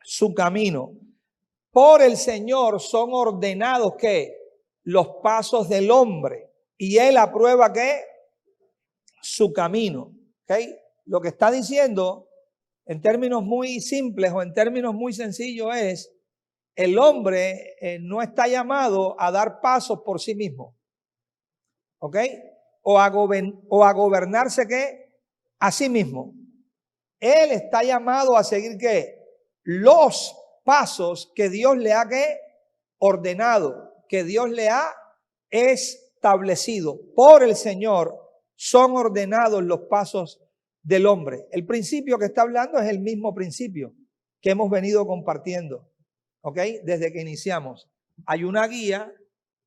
Su camino. Por el Señor son ordenados ¿qué? Los pasos del hombre. Y él aprueba ¿qué? Su camino. ¿Ok? Lo que está diciendo en términos muy simples o en términos muy sencillos es, el hombre no está llamado a dar pasos por sí mismo. ¿Ok? O a gobernarse ¿qué? A sí mismo. Él está llamado a seguir ¿qué? Los pasos que Dios le ha ¿qué? Ordenado, que Dios le ha establecido. Por el Señor son ordenados los pasos del hombre. El principio que está hablando es el mismo principio que hemos venido compartiendo, ¿ok? Desde que iniciamos. Hay una guía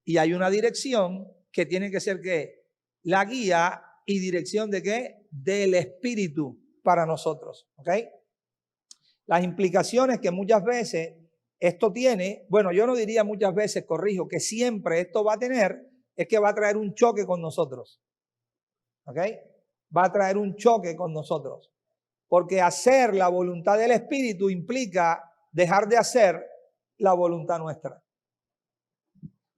y hay una dirección que tiene que ser ¿qué? La guía y dirección de ¿qué? Del Espíritu para nosotros, ¿ok? Las implicaciones que muchas veces esto tiene, bueno, yo no diría muchas veces, corrijo, que siempre esto va a tener, es que va a traer un choque con nosotros, ¿ok? Va a traer un choque con nosotros, porque hacer la voluntad del Espíritu implica dejar de hacer la voluntad nuestra.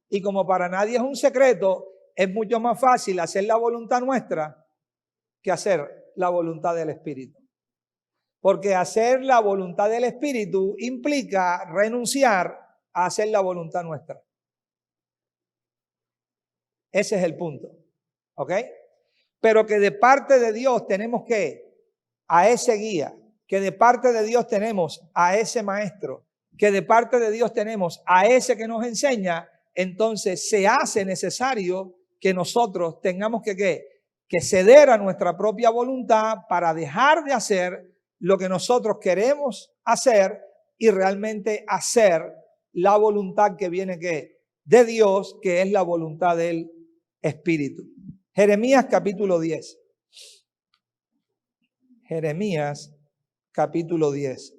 Y como para nadie es un secreto, es mucho más fácil hacer la voluntad nuestra que hacer la voluntad del Espíritu. Porque hacer la voluntad del Espíritu implica renunciar a hacer la voluntad nuestra. Ese es el punto. ¿Ok? Pero que de parte de Dios tenemos que a ese guía, que de parte de Dios tenemos a ese maestro, que de parte de Dios tenemos a ese que nos enseña, entonces se hace necesario que nosotros tengamos que ceder a nuestra propia voluntad para dejar de hacer lo que nosotros queremos hacer y realmente hacer la voluntad que viene de Dios, que es la voluntad del Espíritu. Jeremías capítulo 10. Jeremías capítulo 10.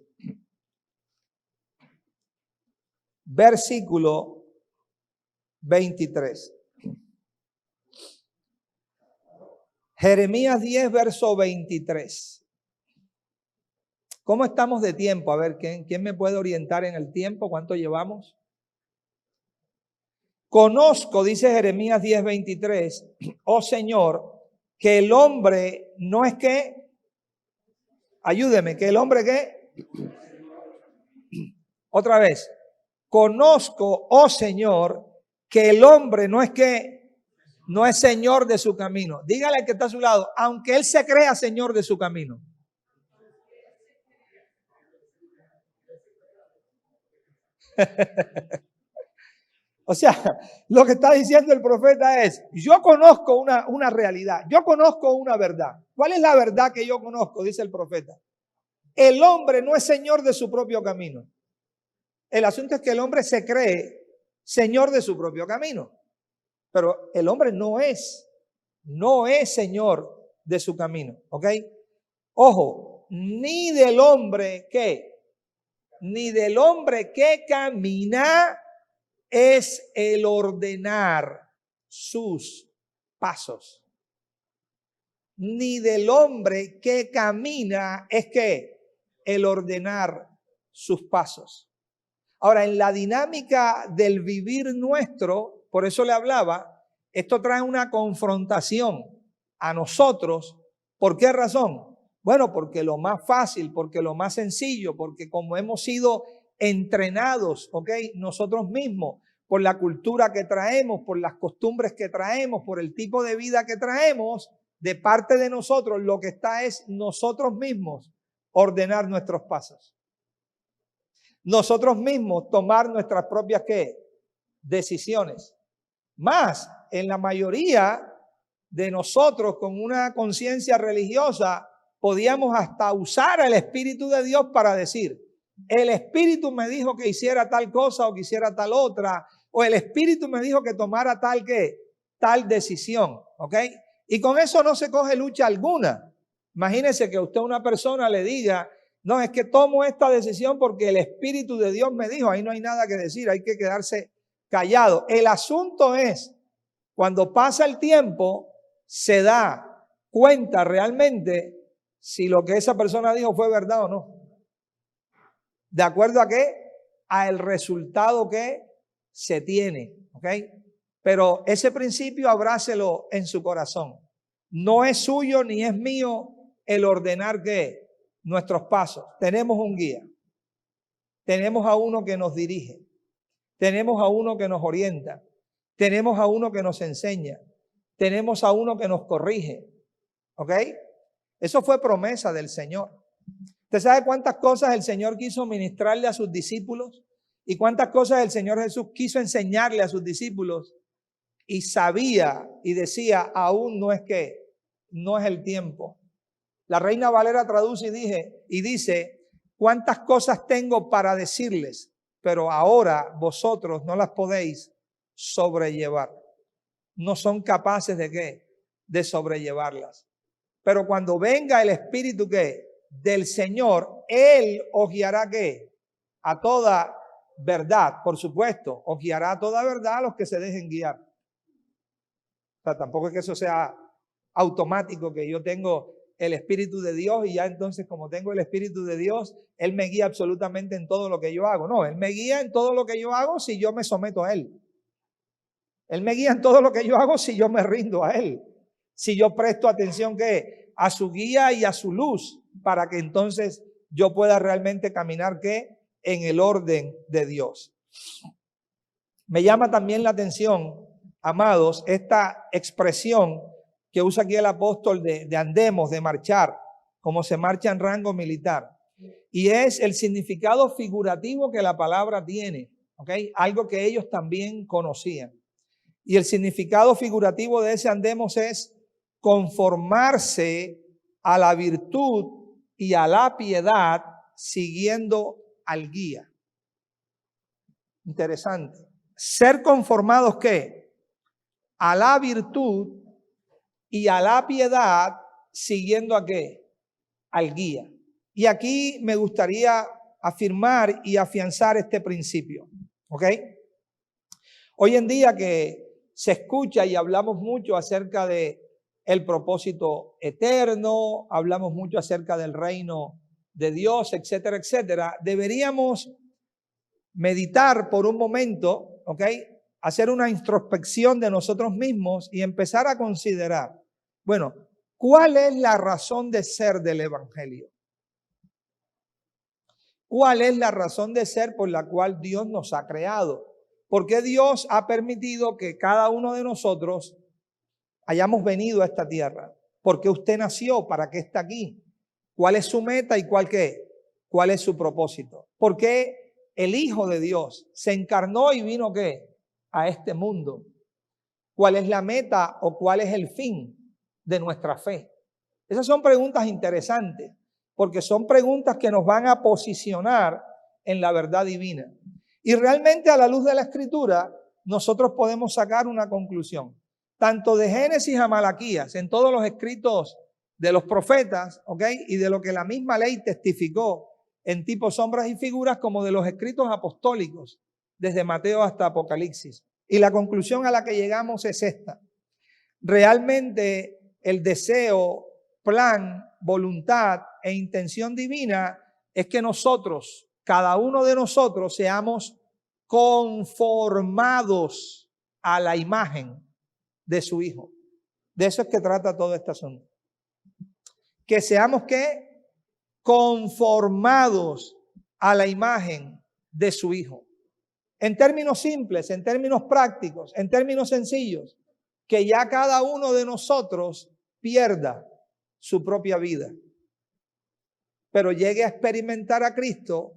Versículo 23. Jeremías 10, verso 23. ¿Cómo estamos de tiempo? A ver, ¿quién me puede orientar en el tiempo? ¿Cuánto llevamos? Conozco, dice Jeremías 10, 23, oh Señor, que el hombre no es que, ayúdeme, que el hombre que, otra vez, conozco, oh Señor, que el hombre no es que, No es señor de su camino. Dígale al que está a su lado, aunque él se crea señor de su camino. O sea, lo que está diciendo el profeta es, yo conozco una realidad, yo conozco una verdad. ¿Cuál es la verdad que yo conozco? Dice el profeta. El hombre no es señor de su propio camino. El asunto es que el hombre se cree señor de su propio camino. Pero el hombre no es señor de su camino. ¿Ok? Ojo, ni del hombre que camina es el ordenar sus pasos. Ni del hombre que camina es que el ordenar sus pasos. Ahora, en la dinámica del vivir nuestro, por eso le hablaba, esto trae una confrontación a nosotros. ¿Por qué razón? Bueno, porque lo más fácil, porque lo más sencillo, porque como hemos sido entrenados, ¿ok? Nosotros mismos, por la cultura que traemos, por las costumbres que traemos, por el tipo de vida que traemos, de parte de nosotros, lo que está es nosotros mismos ordenar nuestros pasos. Nosotros mismos tomar nuestras propias ¿qué? Decisiones. Más, en la mayoría de nosotros con una conciencia religiosa, podíamos hasta usar el Espíritu de Dios para decir, el Espíritu me dijo que hiciera tal cosa o que hiciera tal otra, o el Espíritu me dijo que tomara tal decisión, ¿ok? Y con eso no se coge lucha alguna. Imagínese que usted a una persona le diga, no, es que tomo esta decisión porque el Espíritu de Dios me dijo, ahí no hay nada que decir, hay que quedarse callado. El asunto es, cuando pasa el tiempo, se da cuenta realmente si lo que esa persona dijo fue verdad o no. ¿De acuerdo a qué? A el resultado que se tiene, ¿ok? Pero ese principio abrácelo en su corazón. No es suyo ni es mío el ordenar ¿qué? Nuestros pasos. Tenemos un guía. Tenemos a uno que nos dirige. Tenemos a uno que nos orienta. Tenemos a uno que nos enseña. Tenemos a uno que nos corrige. ¿Ok? Eso fue promesa del Señor. ¿Usted sabe cuántas cosas el Señor quiso ministrarle a sus discípulos? ¿Y cuántas cosas el Señor Jesús quiso enseñarle a sus discípulos? Y sabía y decía, aún no es el tiempo. La Reina Valera traduce y dice, cuántas cosas tengo para decirles, pero ahora vosotros no las podéis sobrellevar. No son capaces de ¿qué? De sobrellevarlas. Pero cuando venga el Espíritu ¿qué? Del Señor, Él os guiará ¿qué? A toda verdad. Por supuesto, os guiará a toda verdad a los que se dejen guiar. O sea, tampoco es que eso sea automático, que yo tengo el Espíritu de Dios y ya entonces como tengo el Espíritu de Dios, Él me guía absolutamente en todo lo que yo hago. No, Él me guía en todo lo que yo hago si yo me someto a Él. Él me guía en todo lo que yo hago si yo me rindo a Él. Si yo presto atención ¿qué? A su guía y a su luz, para que entonces yo pueda realmente caminar ¿qué? En el orden de Dios. Me llama también la atención, amados, esta expresión que usa aquí el apóstol de andemos, de marchar, como se marcha en rango militar. Y es el significado figurativo que la palabra tiene, ¿ok? Algo que ellos también conocían. Y el significado figurativo de ese andemos es conformarse a la virtud y a la piedad siguiendo al guía. Interesante. Ser conformados ¿qué? A la virtud y a la piedad siguiendo ¿a qué? Al guía. Y aquí me gustaría afirmar y afianzar este principio. ¿Ok? Hoy en día que se escucha y hablamos mucho acerca de el propósito eterno, hablamos mucho acerca del reino de Dios, etcétera, etcétera, deberíamos meditar por un momento, ¿ok? Hacer una introspección de nosotros mismos y empezar a considerar, bueno, ¿cuál es la razón de ser del Evangelio? ¿Cuál es la razón de ser por la cual Dios nos ha creado? ¿Por qué Dios ha permitido que cada uno de nosotros hayamos venido a esta tierra. ¿Por qué usted nació? ¿Para qué está aquí? ¿Cuál es su meta y cuál es su propósito? ¿Por qué el Hijo de Dios se encarnó y vino ¿qué? A este mundo? ¿Cuál es la meta o cuál es el fin de nuestra fe? Esas son preguntas interesantes, porque son preguntas que nos van a posicionar en la verdad divina. Y realmente a la luz de la Escritura, nosotros podemos sacar una conclusión. Tanto de Génesis a Malaquías, en todos los escritos de los profetas, ¿ok? Y de lo que la misma ley testificó en tipos, sombras y figuras, como de los escritos apostólicos, desde Mateo hasta Apocalipsis. Y la conclusión a la que llegamos es esta. Realmente el deseo, plan, voluntad e intención divina es que nosotros, cada uno de nosotros, seamos conformados a la imagen de su Hijo. De eso es que trata todo este asunto. Que seamos ¿qué? Conformados a la imagen de su Hijo. En términos simples, en términos prácticos, en términos sencillos, que ya cada uno de nosotros pierda su propia vida, pero llegue a experimentar a Cristo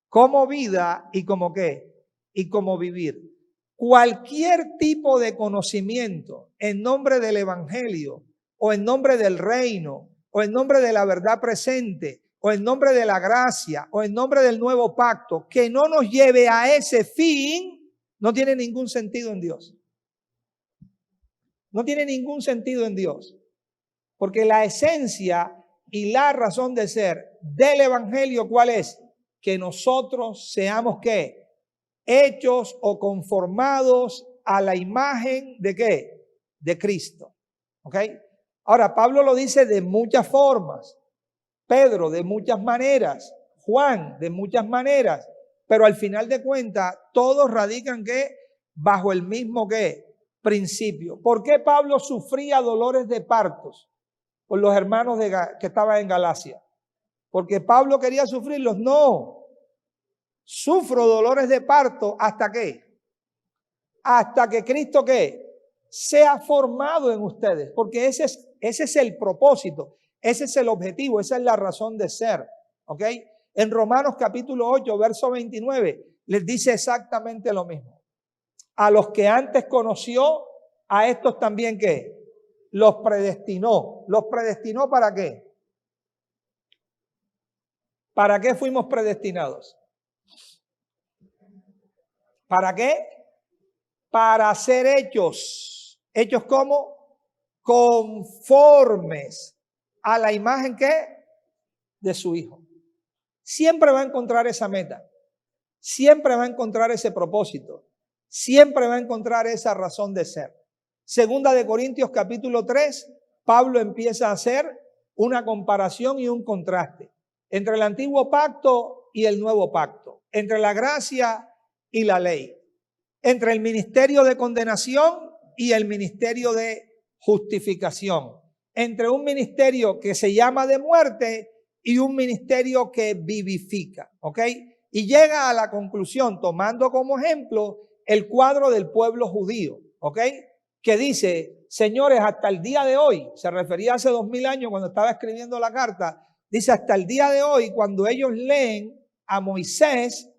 como vida y como ¿qué? Y como vivir. Cualquier tipo de conocimiento en nombre del Evangelio o en nombre del reino o en nombre de la verdad presente o en nombre de la gracia o en nombre del nuevo pacto que no nos lleve a ese fin, no tiene ningún sentido en Dios. No tiene ningún sentido en Dios. Porque la esencia y la razón de ser del Evangelio, ¿cuál es? Que nosotros seamos ¿qué? Hechos o conformados a la imagen de ¿qué? De Cristo. ¿Ok? Ahora, Pablo lo dice de muchas formas. Pedro de muchas maneras. Juan de muchas maneras. Pero al final de cuentas, todos radican ¿qué? Bajo el mismo ¿qué? Principio. ¿Por qué Pablo sufría dolores de partos por los hermanos que estaban en Galacia? ¿Porque Pablo quería sufrirlos? No. Sufro dolores de parto ¿hasta qué? Hasta que Cristo ¿qué? Sea formado en ustedes. Porque ese es el propósito. Ese es el objetivo. Esa es la razón de ser. ¿Ok? En Romanos capítulo 8, verso 29, les dice exactamente lo mismo. A los que antes conoció, a estos también ¿qué? Los predestinó. ¿Los predestinó para qué? ¿Para qué fuimos predestinados? ¿Para qué? Para ser hechos. ¿Hechos cómo? Conformes a la imagen ¿qué? De su Hijo. Siempre va a encontrar esa meta. Siempre va a encontrar ese propósito. Siempre va a encontrar esa razón de ser. Segunda de Corintios capítulo 3, Pablo empieza a hacer una comparación y un contraste entre el antiguo pacto y el nuevo pacto, entre la gracia y la ley, entre el ministerio de condenación y el ministerio de justificación, entre un ministerio que se llama de muerte y un ministerio que vivifica, ¿ok? Y llega a la conclusión, tomando como ejemplo el cuadro del pueblo judío, ¿ok? Que dice, señores, hasta el día de hoy, se refería hace 2000 años cuando estaba escribiendo la carta, dice hasta el día de hoy, cuando ellos leen a Moisés,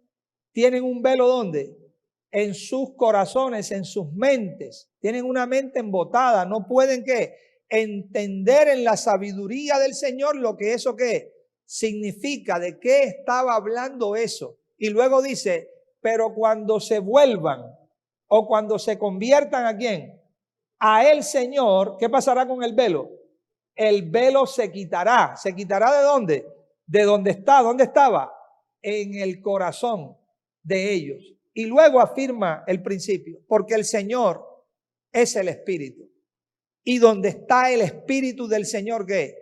tienen un velo ¿dónde? En sus corazones, en sus mentes, tienen una mente embotada, no pueden ¿qué? Entender en la sabiduría del Señor lo que eso ¿qué? Significa, de qué estaba hablando eso. Y luego dice, pero cuando se vuelvan o cuando se conviertan ¿a quién? A el Señor, ¿qué pasará con el velo? El velo se quitará. ¿Se quitará de dónde? De donde está. ¿Dónde estaba? En el corazón de ellos. Y luego afirma el principio, porque el Señor es el Espíritu. Y donde está el Espíritu del Señor, ¿qué?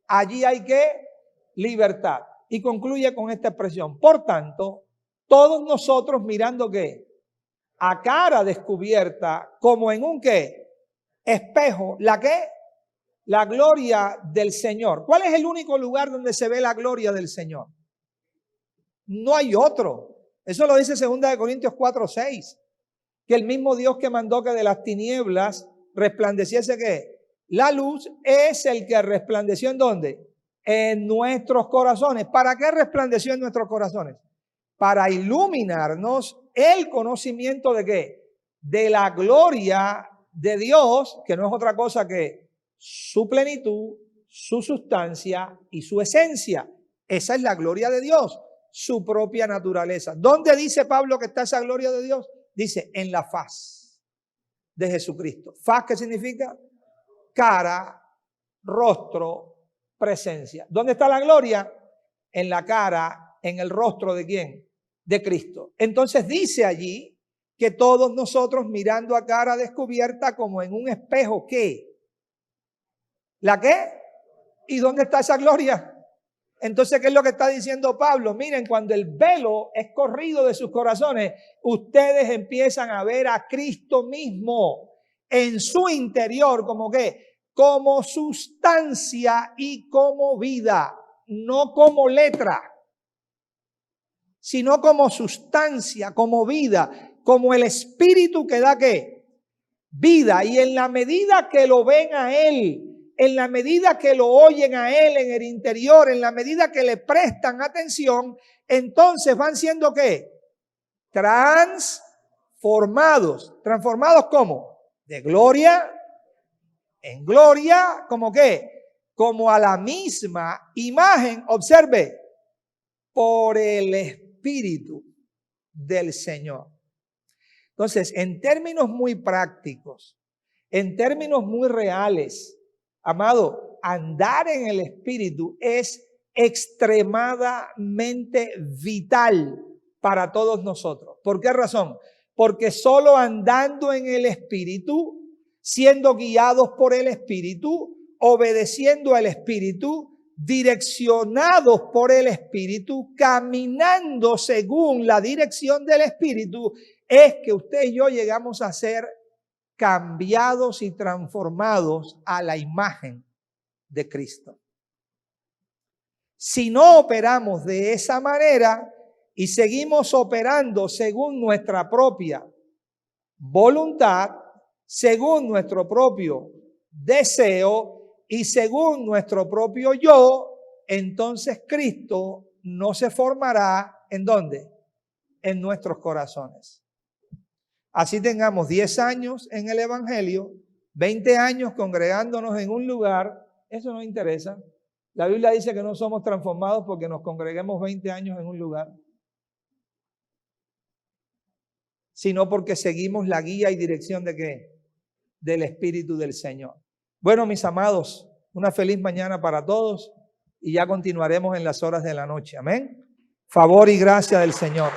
Allí hay ¿qué? Libertad. Y concluye con esta expresión. Por tanto, todos nosotros mirando ¿qué? A cara descubierta, como en un ¿qué? Espejo. ¿La qué? La gloria del Señor. ¿Cuál es el único lugar donde se ve la gloria del Señor? No hay otro. Eso lo dice 2 Corintios 4:6. Que el mismo Dios que mandó que de las tinieblas resplandeciese ¿qué? La luz es el que resplandeció ¿en dónde? En nuestros corazones. ¿Para qué resplandeció en nuestros corazones? Para iluminarnos el conocimiento de ¿qué? De la gloria de Dios, que no es otra cosa que su plenitud, su sustancia y su esencia. Esa es la gloria de Dios, su propia naturaleza. ¿Dónde dice Pablo que está esa gloria de Dios? Dice, en la faz de Jesucristo. ¿Faz qué significa? Cara, rostro, presencia. ¿Dónde está la gloria? En la cara, en el rostro ¿de quién? De Cristo. Entonces dice allí que todos nosotros mirando a cara descubierta como en un espejo, ¿qué? ¿La qué? ¿Y dónde está esa gloria? Entonces, ¿qué es lo que está diciendo Pablo? Miren, cuando el velo es corrido de sus corazones, ustedes empiezan a ver a Cristo mismo en su interior, ¿como qué? Como sustancia y como vida, no como letra, sino como sustancia, como vida, como el espíritu que da ¿qué? Vida. Y en la medida que lo ven a Él, en la medida que lo oyen a Él en el interior, en la medida que le prestan atención, entonces van siendo ¿qué? Transformados. ¿Transformados cómo? De gloria en gloria, ¿como qué? Como a la misma imagen, observe, por el Espíritu del Señor. Entonces, en términos muy prácticos, en términos muy reales, amado, andar en el Espíritu es extremadamente vital para todos nosotros. ¿Por qué razón? Porque solo andando en el Espíritu, siendo guiados por el Espíritu, obedeciendo al Espíritu, direccionados por el Espíritu, caminando según la dirección del Espíritu, es que usted y yo llegamos a ser cambiados y transformados a la imagen de Cristo. Si no operamos de esa manera y seguimos operando según nuestra propia voluntad, según nuestro propio deseo y según nuestro propio yo, entonces Cristo no se formará ¿en dónde? En nuestros corazones. Así tengamos 10 años en el Evangelio, 20 años congregándonos en un lugar, eso no interesa. La Biblia dice que no somos transformados porque nos congreguemos 20 años en un lugar, sino porque seguimos la guía y dirección ¿de qué? Del Espíritu del Señor. Bueno, mis amados, una feliz mañana para todos y ya continuaremos en las horas de la noche. Amén. Favor y gracia del Señor.